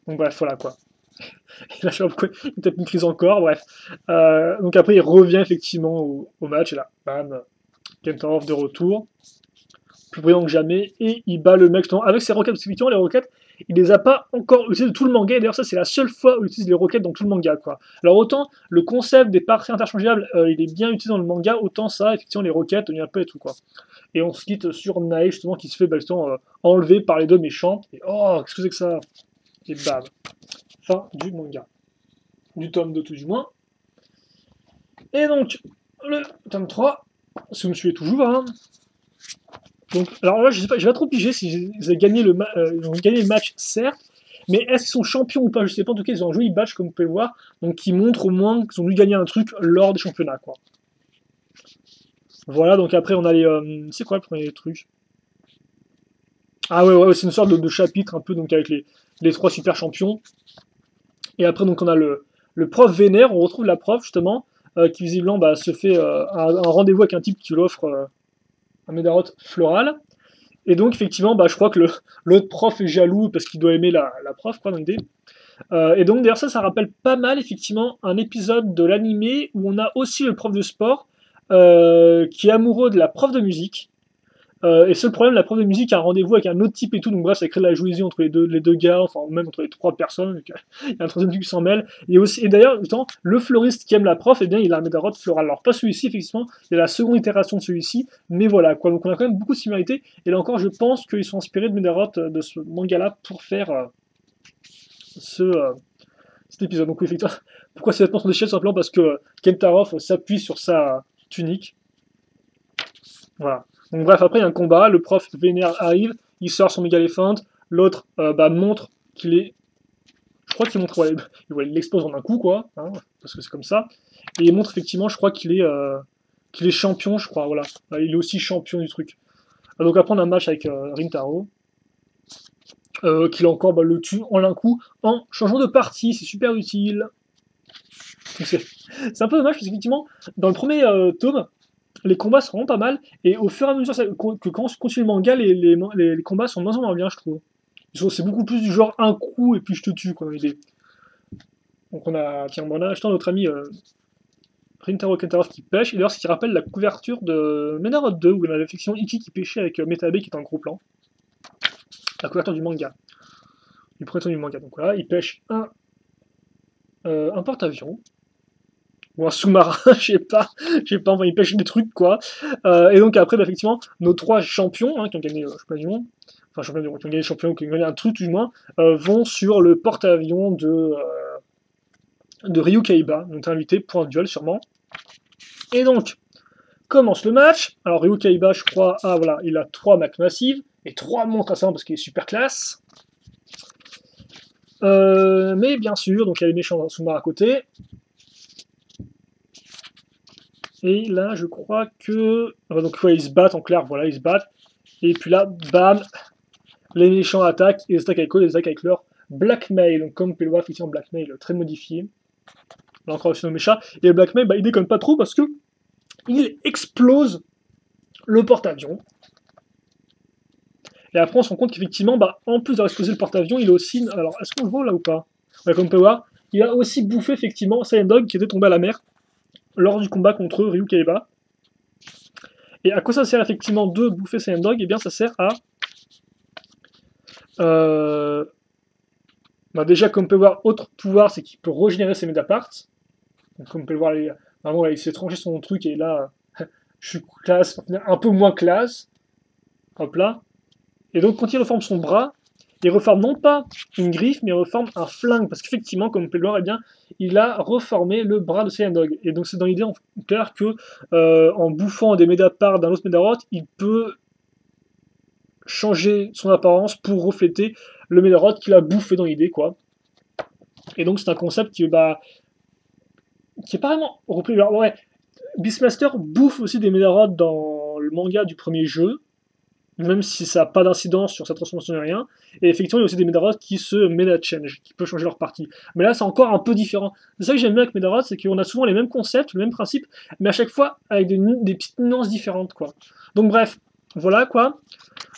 Donc bref, voilà quoi. Et là je sais pas pourquoi il tape une crise encore, bref. Donc après il revient effectivement au match, et là, bam, Kentarov de retour. Plus brillant que jamais, et il bat le mec avec ses roquettes, parce qu'effectivement les roquettes, il les a pas encore utilisées de tout le manga, et d'ailleurs ça c'est la seule fois où il utilise les roquettes dans tout le manga, quoi. Alors autant le concept des parties interchangeables, il est bien utilisé dans le manga, autant ça, effectivement les roquettes, il y a un peu et tout, quoi. Et on se quitte sur Nae, justement, qui se fait enlever par les deux méchants, et oh, qu'est-ce que c'est que ça? Et bam, fin du manga. Du tome 2 tout du moins. Et donc, le tome 3, si vous me suivez toujours, hein. Donc, alors là, je sais pas, je vais pas trop piger s'ils ont gagné le match, certes, mais est-ce qu'ils sont champions ou pas? Je sais pas. En tout cas, ils ont un joli badge, comme vous pouvez le voir, donc qui montre au moins qu'ils ont dû gagner un truc lors des championnats, quoi. Voilà, donc après, on a les. C'est quoi le premier truc? Ah ouais, c'est une sorte de chapitre un peu, donc avec les trois super champions. Et après, donc, on a le prof vénère, on retrouve la prof, justement, qui visiblement bah, se fait un rendez-vous avec un type qui lui offre un Médaroth floral. Et donc, effectivement, bah, je crois que l'autre prof est jaloux parce qu'il doit aimer la prof, quoi, dans l'idée. Et donc, d'ailleurs, ça rappelle pas mal, effectivement, un épisode de l'animé où on a aussi le prof de sport qui est amoureux de la prof de musique. Et seul problème, la prof de musique a un rendez-vous avec un autre type et tout, donc bref, ça crée de la jouisie entre les deux gars, enfin même entre les trois personnes, donc, il y a un troisième type qui s'en mêle. Et d'ailleurs, le fleuriste qui aime la prof, eh bien, il a un Médaroth floral. Alors pas celui-ci, effectivement, il y a la seconde itération de celui-ci, mais voilà, quoi. Donc on a quand même beaucoup de similarités, et là encore, je pense qu'ils sont inspirés de Médaroth, de ce manga-là, pour faire cet épisode. Donc effectivement, pourquoi ces vêtements sont déchirés? Simplement parce que Kentaro s'appuie sur sa tunique. Voilà. Donc bref, après il y a un combat, le prof vénère arrive, il sort son Megaléphant, l'autre montre qu'il est. Je crois qu'il montre, il l'expose en un coup, quoi, hein, parce que c'est comme ça. Et il montre effectivement, je crois qu'il est champion, je crois, voilà. Il est aussi champion du truc. Donc après on a un match avec Rintaro, qui là encore le tue en un coup, en changeant de partie, c'est super utile. C'est un peu dommage parce qu'effectivement, dans le premier tome, les combats sont vraiment pas mal, et au fur et à mesure que quand on continue le manga, les combats sont de moins en moins bien, je trouve. C'est beaucoup plus du genre un coup et puis je te tue, quoi, dans l'idée. Donc tiens, on a acheté notre ami Rintaro Kentaro qui pêche, et d'ailleurs, ce qui rappelle la couverture de Medaroth 2, où on avait effectivement Iki qui pêchait avec Metab qui est en gros plan. La couverture du manga. Du premier tome du manga. Donc voilà, il pêche un porte-avions, ou un sous-marin, je sais pas, enfin, il pêche des trucs, quoi. Et donc après, bah, effectivement, nos trois champions, hein, qui ont gagné le championnat du monde, enfin champion du monde, qui ont gagné le champion, qui ont gagné un truc du moins, vont sur le porte-avions de Ryu Kaiba, donc invité pour un duel sûrement. Et donc, commence le match. Alors Ryu Kaiba, je crois, voilà, il a 3 Mac massives, et 3 montres à ça parce qu'il est super classe. Mais bien sûr, donc il y a les méchants sous-marins à côté. Et là, je crois que. Donc, ouais, ils se battent en clair, voilà, ils se battent. Et puis là, bam, Les méchants attaquent, et ils attaquent avec quoi? Ils attaquent avec leur blackmail. Donc comme vous pouvez le voir, effectivement, blackmail très modifié. Là encore aussi nos méchants. Et le blackmail, bah, il déconne pas trop parce que il explose le porte-avions. Et après, on se rend compte qu'effectivement, bah, en plus d'avoir explosé le porte-avions, il a aussi. Alors, est-ce qu'on le voit là ou pas? Ouais, comme on peut voir, il a aussi bouffé effectivement Saiyan Dog qui était tombé à la mer lors du combat contre Ryu Kaiba. Et à quoi ça sert effectivement de bouffer Saiyan Dog? Eh bien, ça sert à. Bah déjà, comme on peut voir, autre pouvoir, c'est qu'il peut régénérer ses Medaparts. Donc, comme on peut le voir, vraiment, il s'est tranché son truc et là, je suis classe, un peu moins classe. Hop là. Et donc, quand il reforme son bras, il reforme non pas une griffe, mais il reforme un flingue. Parce qu'effectivement, comme on peut le voir, eh bien, il a reformé le bras de Saiyan Dog. Et donc, c'est dans l'idée, en clair, que en bouffant des Medaparts d'un autre Medarot, il peut changer son apparence pour refléter le Medarot qu'il a bouffé dans l'idée, quoi. Et donc, c'est un concept qui est pas vraiment repris. Alors, ouais, Beastmaster bouffe aussi des Medarot dans le manga du premier jeu, même si ça n'a pas d'incidence sur sa transformation ni rien. Et effectivement, il y a aussi des Medarot qui se Meda-change, qui peuvent changer leur partie. Mais là, c'est encore un peu différent. C'est ça que j'aime bien avec Medarot, c'est qu'on a souvent les mêmes concepts, le même principe, mais à chaque fois avec des petites nuances différentes, quoi. Donc bref, voilà, quoi.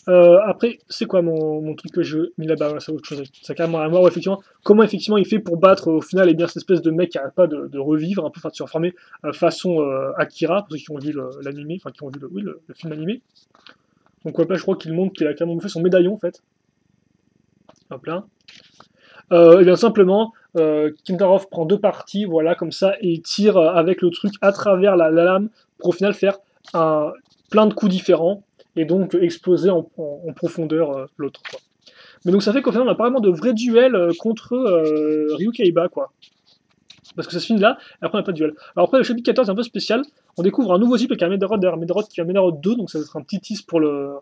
Après, c'est quoi mon truc que je mis là-bas? C'est autre chose. C'est carrément à voir, effectivement, comment effectivement il fait pour battre au final et bien cette espèce de mec qui n'arrête pas de revivre, un peu, enfin de se reformer façon Akira, pour ceux qui ont vu l'animé, enfin qui ont vu le film animé. Donc hop là, je crois qu'il montre qu'il a carrément fait son médaillon en fait. Hop là. Et bien simplement, Kintarov prend deux parties, voilà, comme ça, et il tire avec le truc à travers la lame pour au final faire plein de coups différents et donc exploser en profondeur l'autre. Mais donc ça fait qu'au final on a pas vraiment de vrai duel contre Ryu Kaiba, quoi. Parce que ça se finit là, et après on n'a pas de duel. Alors après le chapitre 14 est un peu spécial, on découvre un nouveau type avec un Medarod derrière Medarod qui est un Medarod 2, donc ça va être un petit tease pour le.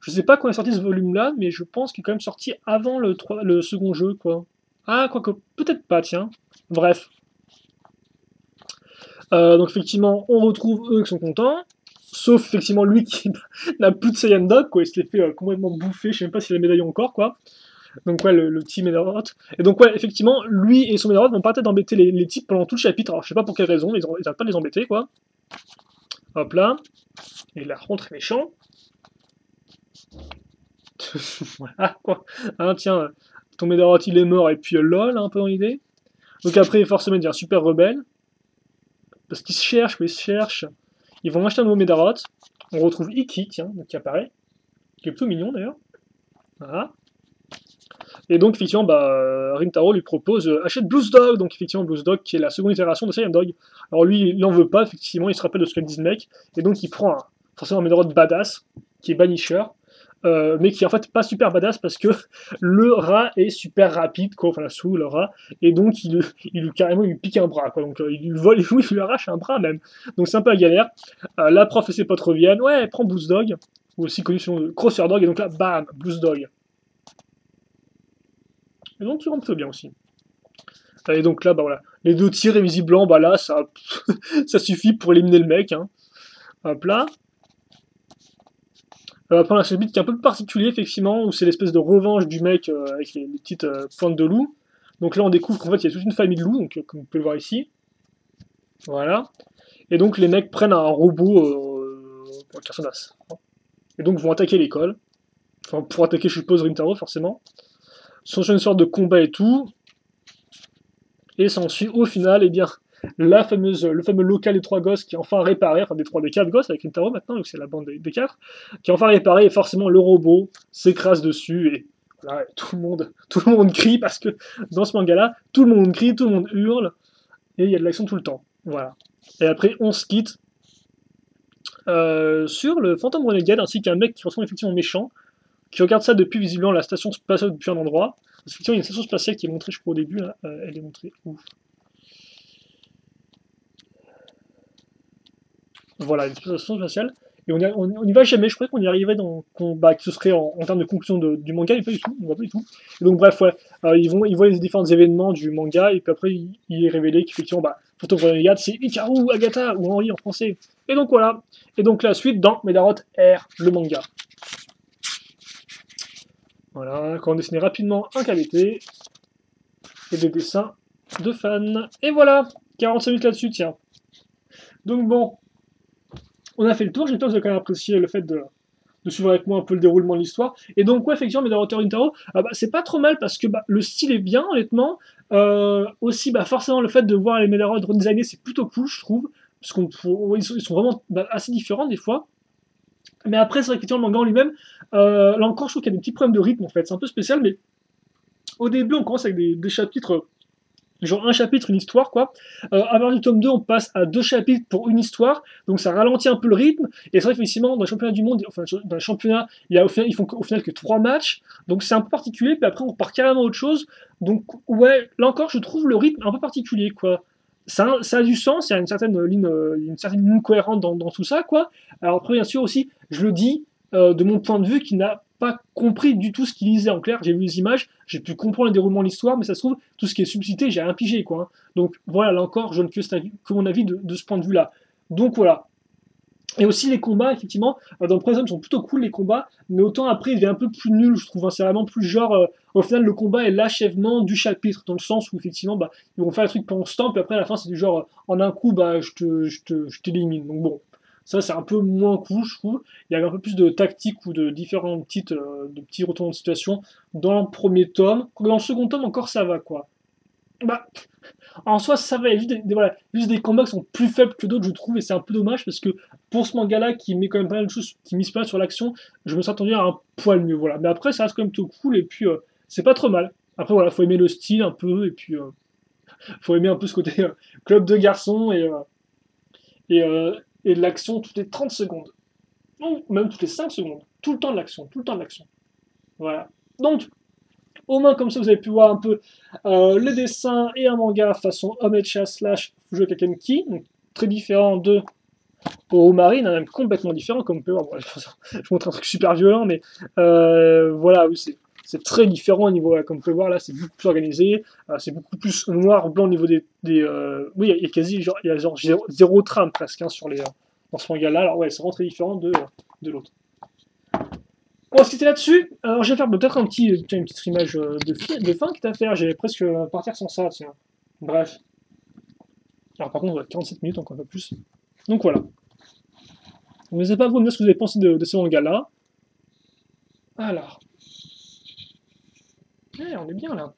Je sais pas quand est sorti ce volume là, mais je pense qu'il est quand même sorti avant le second jeu, quoi. Ah, quoique, peut-être pas, tiens. Bref. Donc effectivement, on retrouve eux qui sont contents. Sauf effectivement lui qui n'a plus de Saiyan Dog, quoi. Il se l'est fait complètement bouffer, je sais même pas s'il a le médaillon encore, quoi. Donc ouais, le petit Medarot. Et donc ouais, effectivement, lui et son Medarot vont pas peut-être embêter les types pendant tout le chapitre. Alors je sais pas pour quelle raison, mais ils arrêtent pas de les embêter, quoi. Hop là. Et là, rentre méchant. Voilà, quoi. Hein, tiens, ton Medarot il est mort, et puis lol, un peu dans l'idée. Donc après, forcément, il devient super rebelle. Parce qu'ils se cherchent, ils se cherchent. Ils vont acheter un nouveau Medarot. On retrouve Iki, tiens, donc qui apparaît. Qui est plutôt mignon d'ailleurs. Voilà. Et donc, effectivement, Rintaro lui propose achète Blues Dog. Donc, effectivement, Blues Dog qui est la seconde itération de Saiyan Dog. Alors, lui, il n'en veut pas, effectivement, il se rappelle de ce qu'elle dit mec. Et donc, il prend forcément un Medarot badass, qui est Banisher. Mais qui est en fait pas super badass parce que le rat est super rapide, quoi, enfin sous le rat, et donc carrément il lui pique un bras, quoi, donc il lui vole, il lui arrache un bras même, donc c'est un peu la galère. La prof et ses potes reviennent, ouais, prends Blues Dog, ou aussi connu sous le nom de Crosser Dog, et donc là, bam, Blues Dog. Et donc il rentre plutôt bien aussi. Et donc là, bah voilà, les deux tirs visiblement, bah là, ça, ça suffit pour éliminer le mec, hein. Hop là. Après, on a ce bit qui est un peu particulier, effectivement, où c'est l'espèce de revanche du mec avec les petites pointes de loup. Donc là, on découvre qu'en fait, il y a toute une famille de loups, donc, comme vous pouvez le voir ici. Voilà. Et donc, les mecs prennent un robot pour Kersonas. Et donc, vont attaquer l'école. Enfin, pour attaquer, je suppose, Rintaro, forcément. Ils sont sur une sorte de combat et tout. Et s'ensuit, au final, eh bien, le fameux local des trois gosses qui est enfin réparé, enfin des quatre gosses avec Rintaro maintenant, donc c'est la bande des quatre, qui est enfin réparé et forcément le robot s'écrase dessus et voilà, tout le monde crie parce que dans ce manga-là, tout le monde crie, tout le monde hurle et il y a de l'action tout le temps. Voilà. Et après, on se quitte sur le fantôme Renegade ainsi qu'un mec qui ressemble effectivement méchant, qui regarde ça depuis visiblement la station spatiale depuis un endroit. Effectivement, il y a une station spatiale qui est montrée, je crois, au début, là. Elle est montrée où? Voilà, une station spatiale. Et on y va jamais, je croyais qu'on y arriverait que ce serait en termes de conclusion du manga, mais pas du tout, on voit pas du tout. Et donc bref, ouais, ils voient les différents événements du manga, et puis après il est révélé qu'effectivement, Phantom Renegade, c'est Hikaru, Agatha, ou Henri en français. Et donc voilà, et donc la suite dans Medarot R, le manga. Voilà, quand on dessinait rapidement un KBT et des dessins de fans. Et voilà, 45 minutes là-dessus, tiens. Donc bon, on a fait le tour, j'espère que vous avez quand même apprécié le fait de suivre avec moi un peu le déroulement de l'histoire. Et donc, ouais, effectivement, mais dans Hunter x Hunter, c'est pas trop mal parce que le style est bien, honnêtement. Aussi, forcément, le fait de voir les Medarod redesignés, c'est plutôt cool, je trouve. Parce ils sont vraiment assez différents des fois. Mais après, c'est vrai qu'effectivement, le manga en lui-même, là encore, je trouve qu'il y a des petits problèmes de rythme en fait. C'est un peu spécial, mais au début, on commence avec des chapitres genre un chapitre, une histoire, quoi. À partir du tome 2, on passe à 2 chapitres pour une histoire, donc ça ralentit un peu le rythme. Et c'est vrai qu'effectivement, dans le championnat du monde, enfin, dans le championnat, ils font au final que 3 matchs, donc c'est un peu particulier, puis après, on part carrément à autre chose. Donc, ouais, là encore, je trouve le rythme un peu particulier, quoi. Ça a du sens, il y a une certaine ligne cohérente dans tout ça, quoi. Alors, après, bien sûr, aussi, je le dis, de mon point de vue, qui n'a pas compris du tout ce qu'il lisait en clair. J'ai vu les images, j'ai pu comprendre le déroulement de l'histoire, mais ça se trouve, tout ce qui est subcité, j'ai rien pigé, quoi. Hein. Donc voilà, là encore, je ne que mon avis de ce point de vue-là. Donc voilà. Et aussi les combats, effectivement, dans Prison sont plutôt cool les combats, mais autant après il devient un peu plus nul, je trouve. Hein. C'est vraiment plus genre, au final, le combat est l'achèvement du chapitre, dans le sens où effectivement, ils vont faire le truc pendant ce temps, puis après à la fin c'est du genre, en un coup, je t'élimine. Donc bon, ça c'est un peu moins cool, je trouve. Il y avait un peu plus de tactique ou de différents de petits retours de situation dans le premier tome. Dans le second tome encore ça va quoi. Bah, en soi, ça va, il y a voilà, juste des combats qui sont plus faibles que d'autres, je trouve, et c'est un peu dommage parce que pour ce manga-là, qui met quand même pas mal de choses, qui mise pas sur l'action, je me serais attendu à un poil mieux, voilà. Mais après, ça reste quand même tout cool, et puis c'est pas trop mal. Après, voilà, faut aimer le style un peu, et puis faut aimer un peu ce côté club de garçons, et, et de l'action toutes les 30 secondes. Non, même toutes les 5 secondes. Tout le temps de l'action, tout le temps de l'action. Voilà. Donc, au moins, comme ça, vous avez pu voir un peu le dessin et un manga façon Omecha slash Fujo Kakenki. Donc, très différent de Marine, hein, même complètement différent, comme on peut voir. Bon, je vous montre un truc super violent, mais voilà, oui, c'est très différent au niveau, comme vous pouvez voir là, c'est beaucoup plus organisé, c'est beaucoup plus noir, blanc au niveau oui, il y a quasi genre, il y a genre zéro trame presque hein, dans ce manga-là. Alors ouais, c'est vraiment très différent de l'autre. On va se quitter là-dessus. Alors, je vais faire peut-être une petite image de fin quitte à faire. J'allais presque partir sans ça, tiens. Bref. Alors, par contre, on va 47 minutes, encore un peu plus. Donc, voilà. N'hésitez pas à vous me dire ce que vous avez pensé de ce manga-là. Alors. On est bien, là.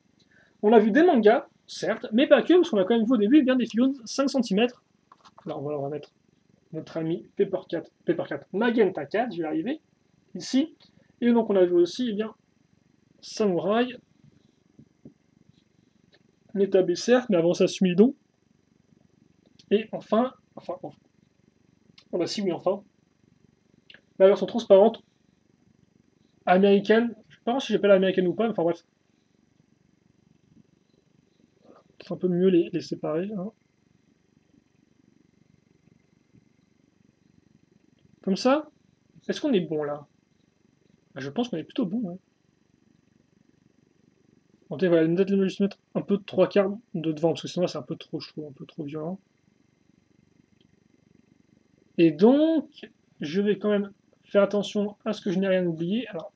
On a vu des mangas, certes, mais pas que, parce qu'on a quand même vu au début bien des figurines 5 cm. Alors, voilà, on va mettre notre ami Papercat, Magenta 4, je vais arriver, ici. Et donc, on a vu aussi, Samouraï, Métabé certes, mais avant ça, Sumidon. Et enfin, si oui, enfin, la version transparente, américaine, je sais pas si j'appelle américaine ou pas, mais enfin bref. C'est un peu mieux les séparer. Hein. Comme ça, est-ce qu'on est bon là? Je pense qu'on est plutôt bon. Hein. On va peut-être juste mettre un peu de 3/4 de devant, parce que sinon c'est un peu trop, je trouve, un peu trop violent. Et donc, je vais quand même faire attention à ce que je n'ai rien oublié. Alors,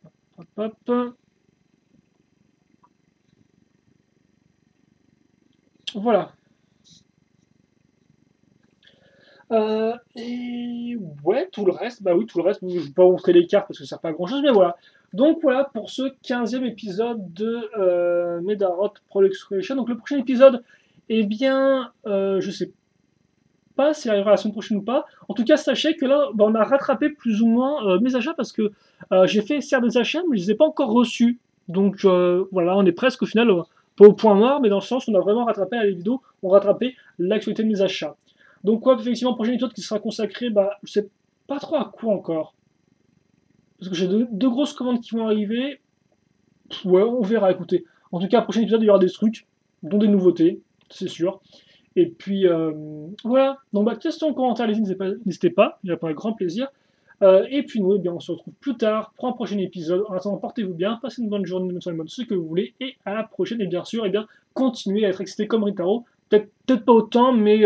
hop, hop. Voilà. Et ouais, tout le reste, oui, tout le reste, je ne vais pas vous montrer les cartes parce que ça sert pas à grand chose, mais voilà. Donc voilà pour ce 15e épisode de Medarot Product Creation. Donc le prochain épisode, je sais pas s'il arrivera la semaine prochaine ou pas. En tout cas, sachez que là, on a rattrapé plus ou moins mes achats parce que j'ai fait certes des achats, mais je les ai pas encore reçus. Donc voilà, on est presque au final, pas au point mort, mais dans le sens où on a vraiment rattrapé à la vidéo, on a rattrapé l'actualité de mes achats. Donc quoi, effectivement, prochain épisode qui sera consacré, je sais pas trop à quoi encore. Parce que j'ai deux grosses commandes qui vont arriver. Ouais, on verra, écoutez. En tout cas, prochain épisode, il y aura des trucs, dont des nouveautés, c'est sûr. Et puis, voilà. Donc, questions, commentaires, n'hésitez pas, j'y réponds avec grand plaisir. Et puis nous, on se retrouve plus tard pour un prochain épisode. En attendant, portez-vous bien, passez une bonne journée, une bonne soirée, ce que vous voulez, et à la prochaine. Et bien sûr, continuez à être excité comme Ritaro. Peut-être pas autant, mais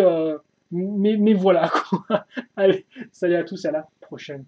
voilà. Quoi. Allez, salut à tous, à la prochaine.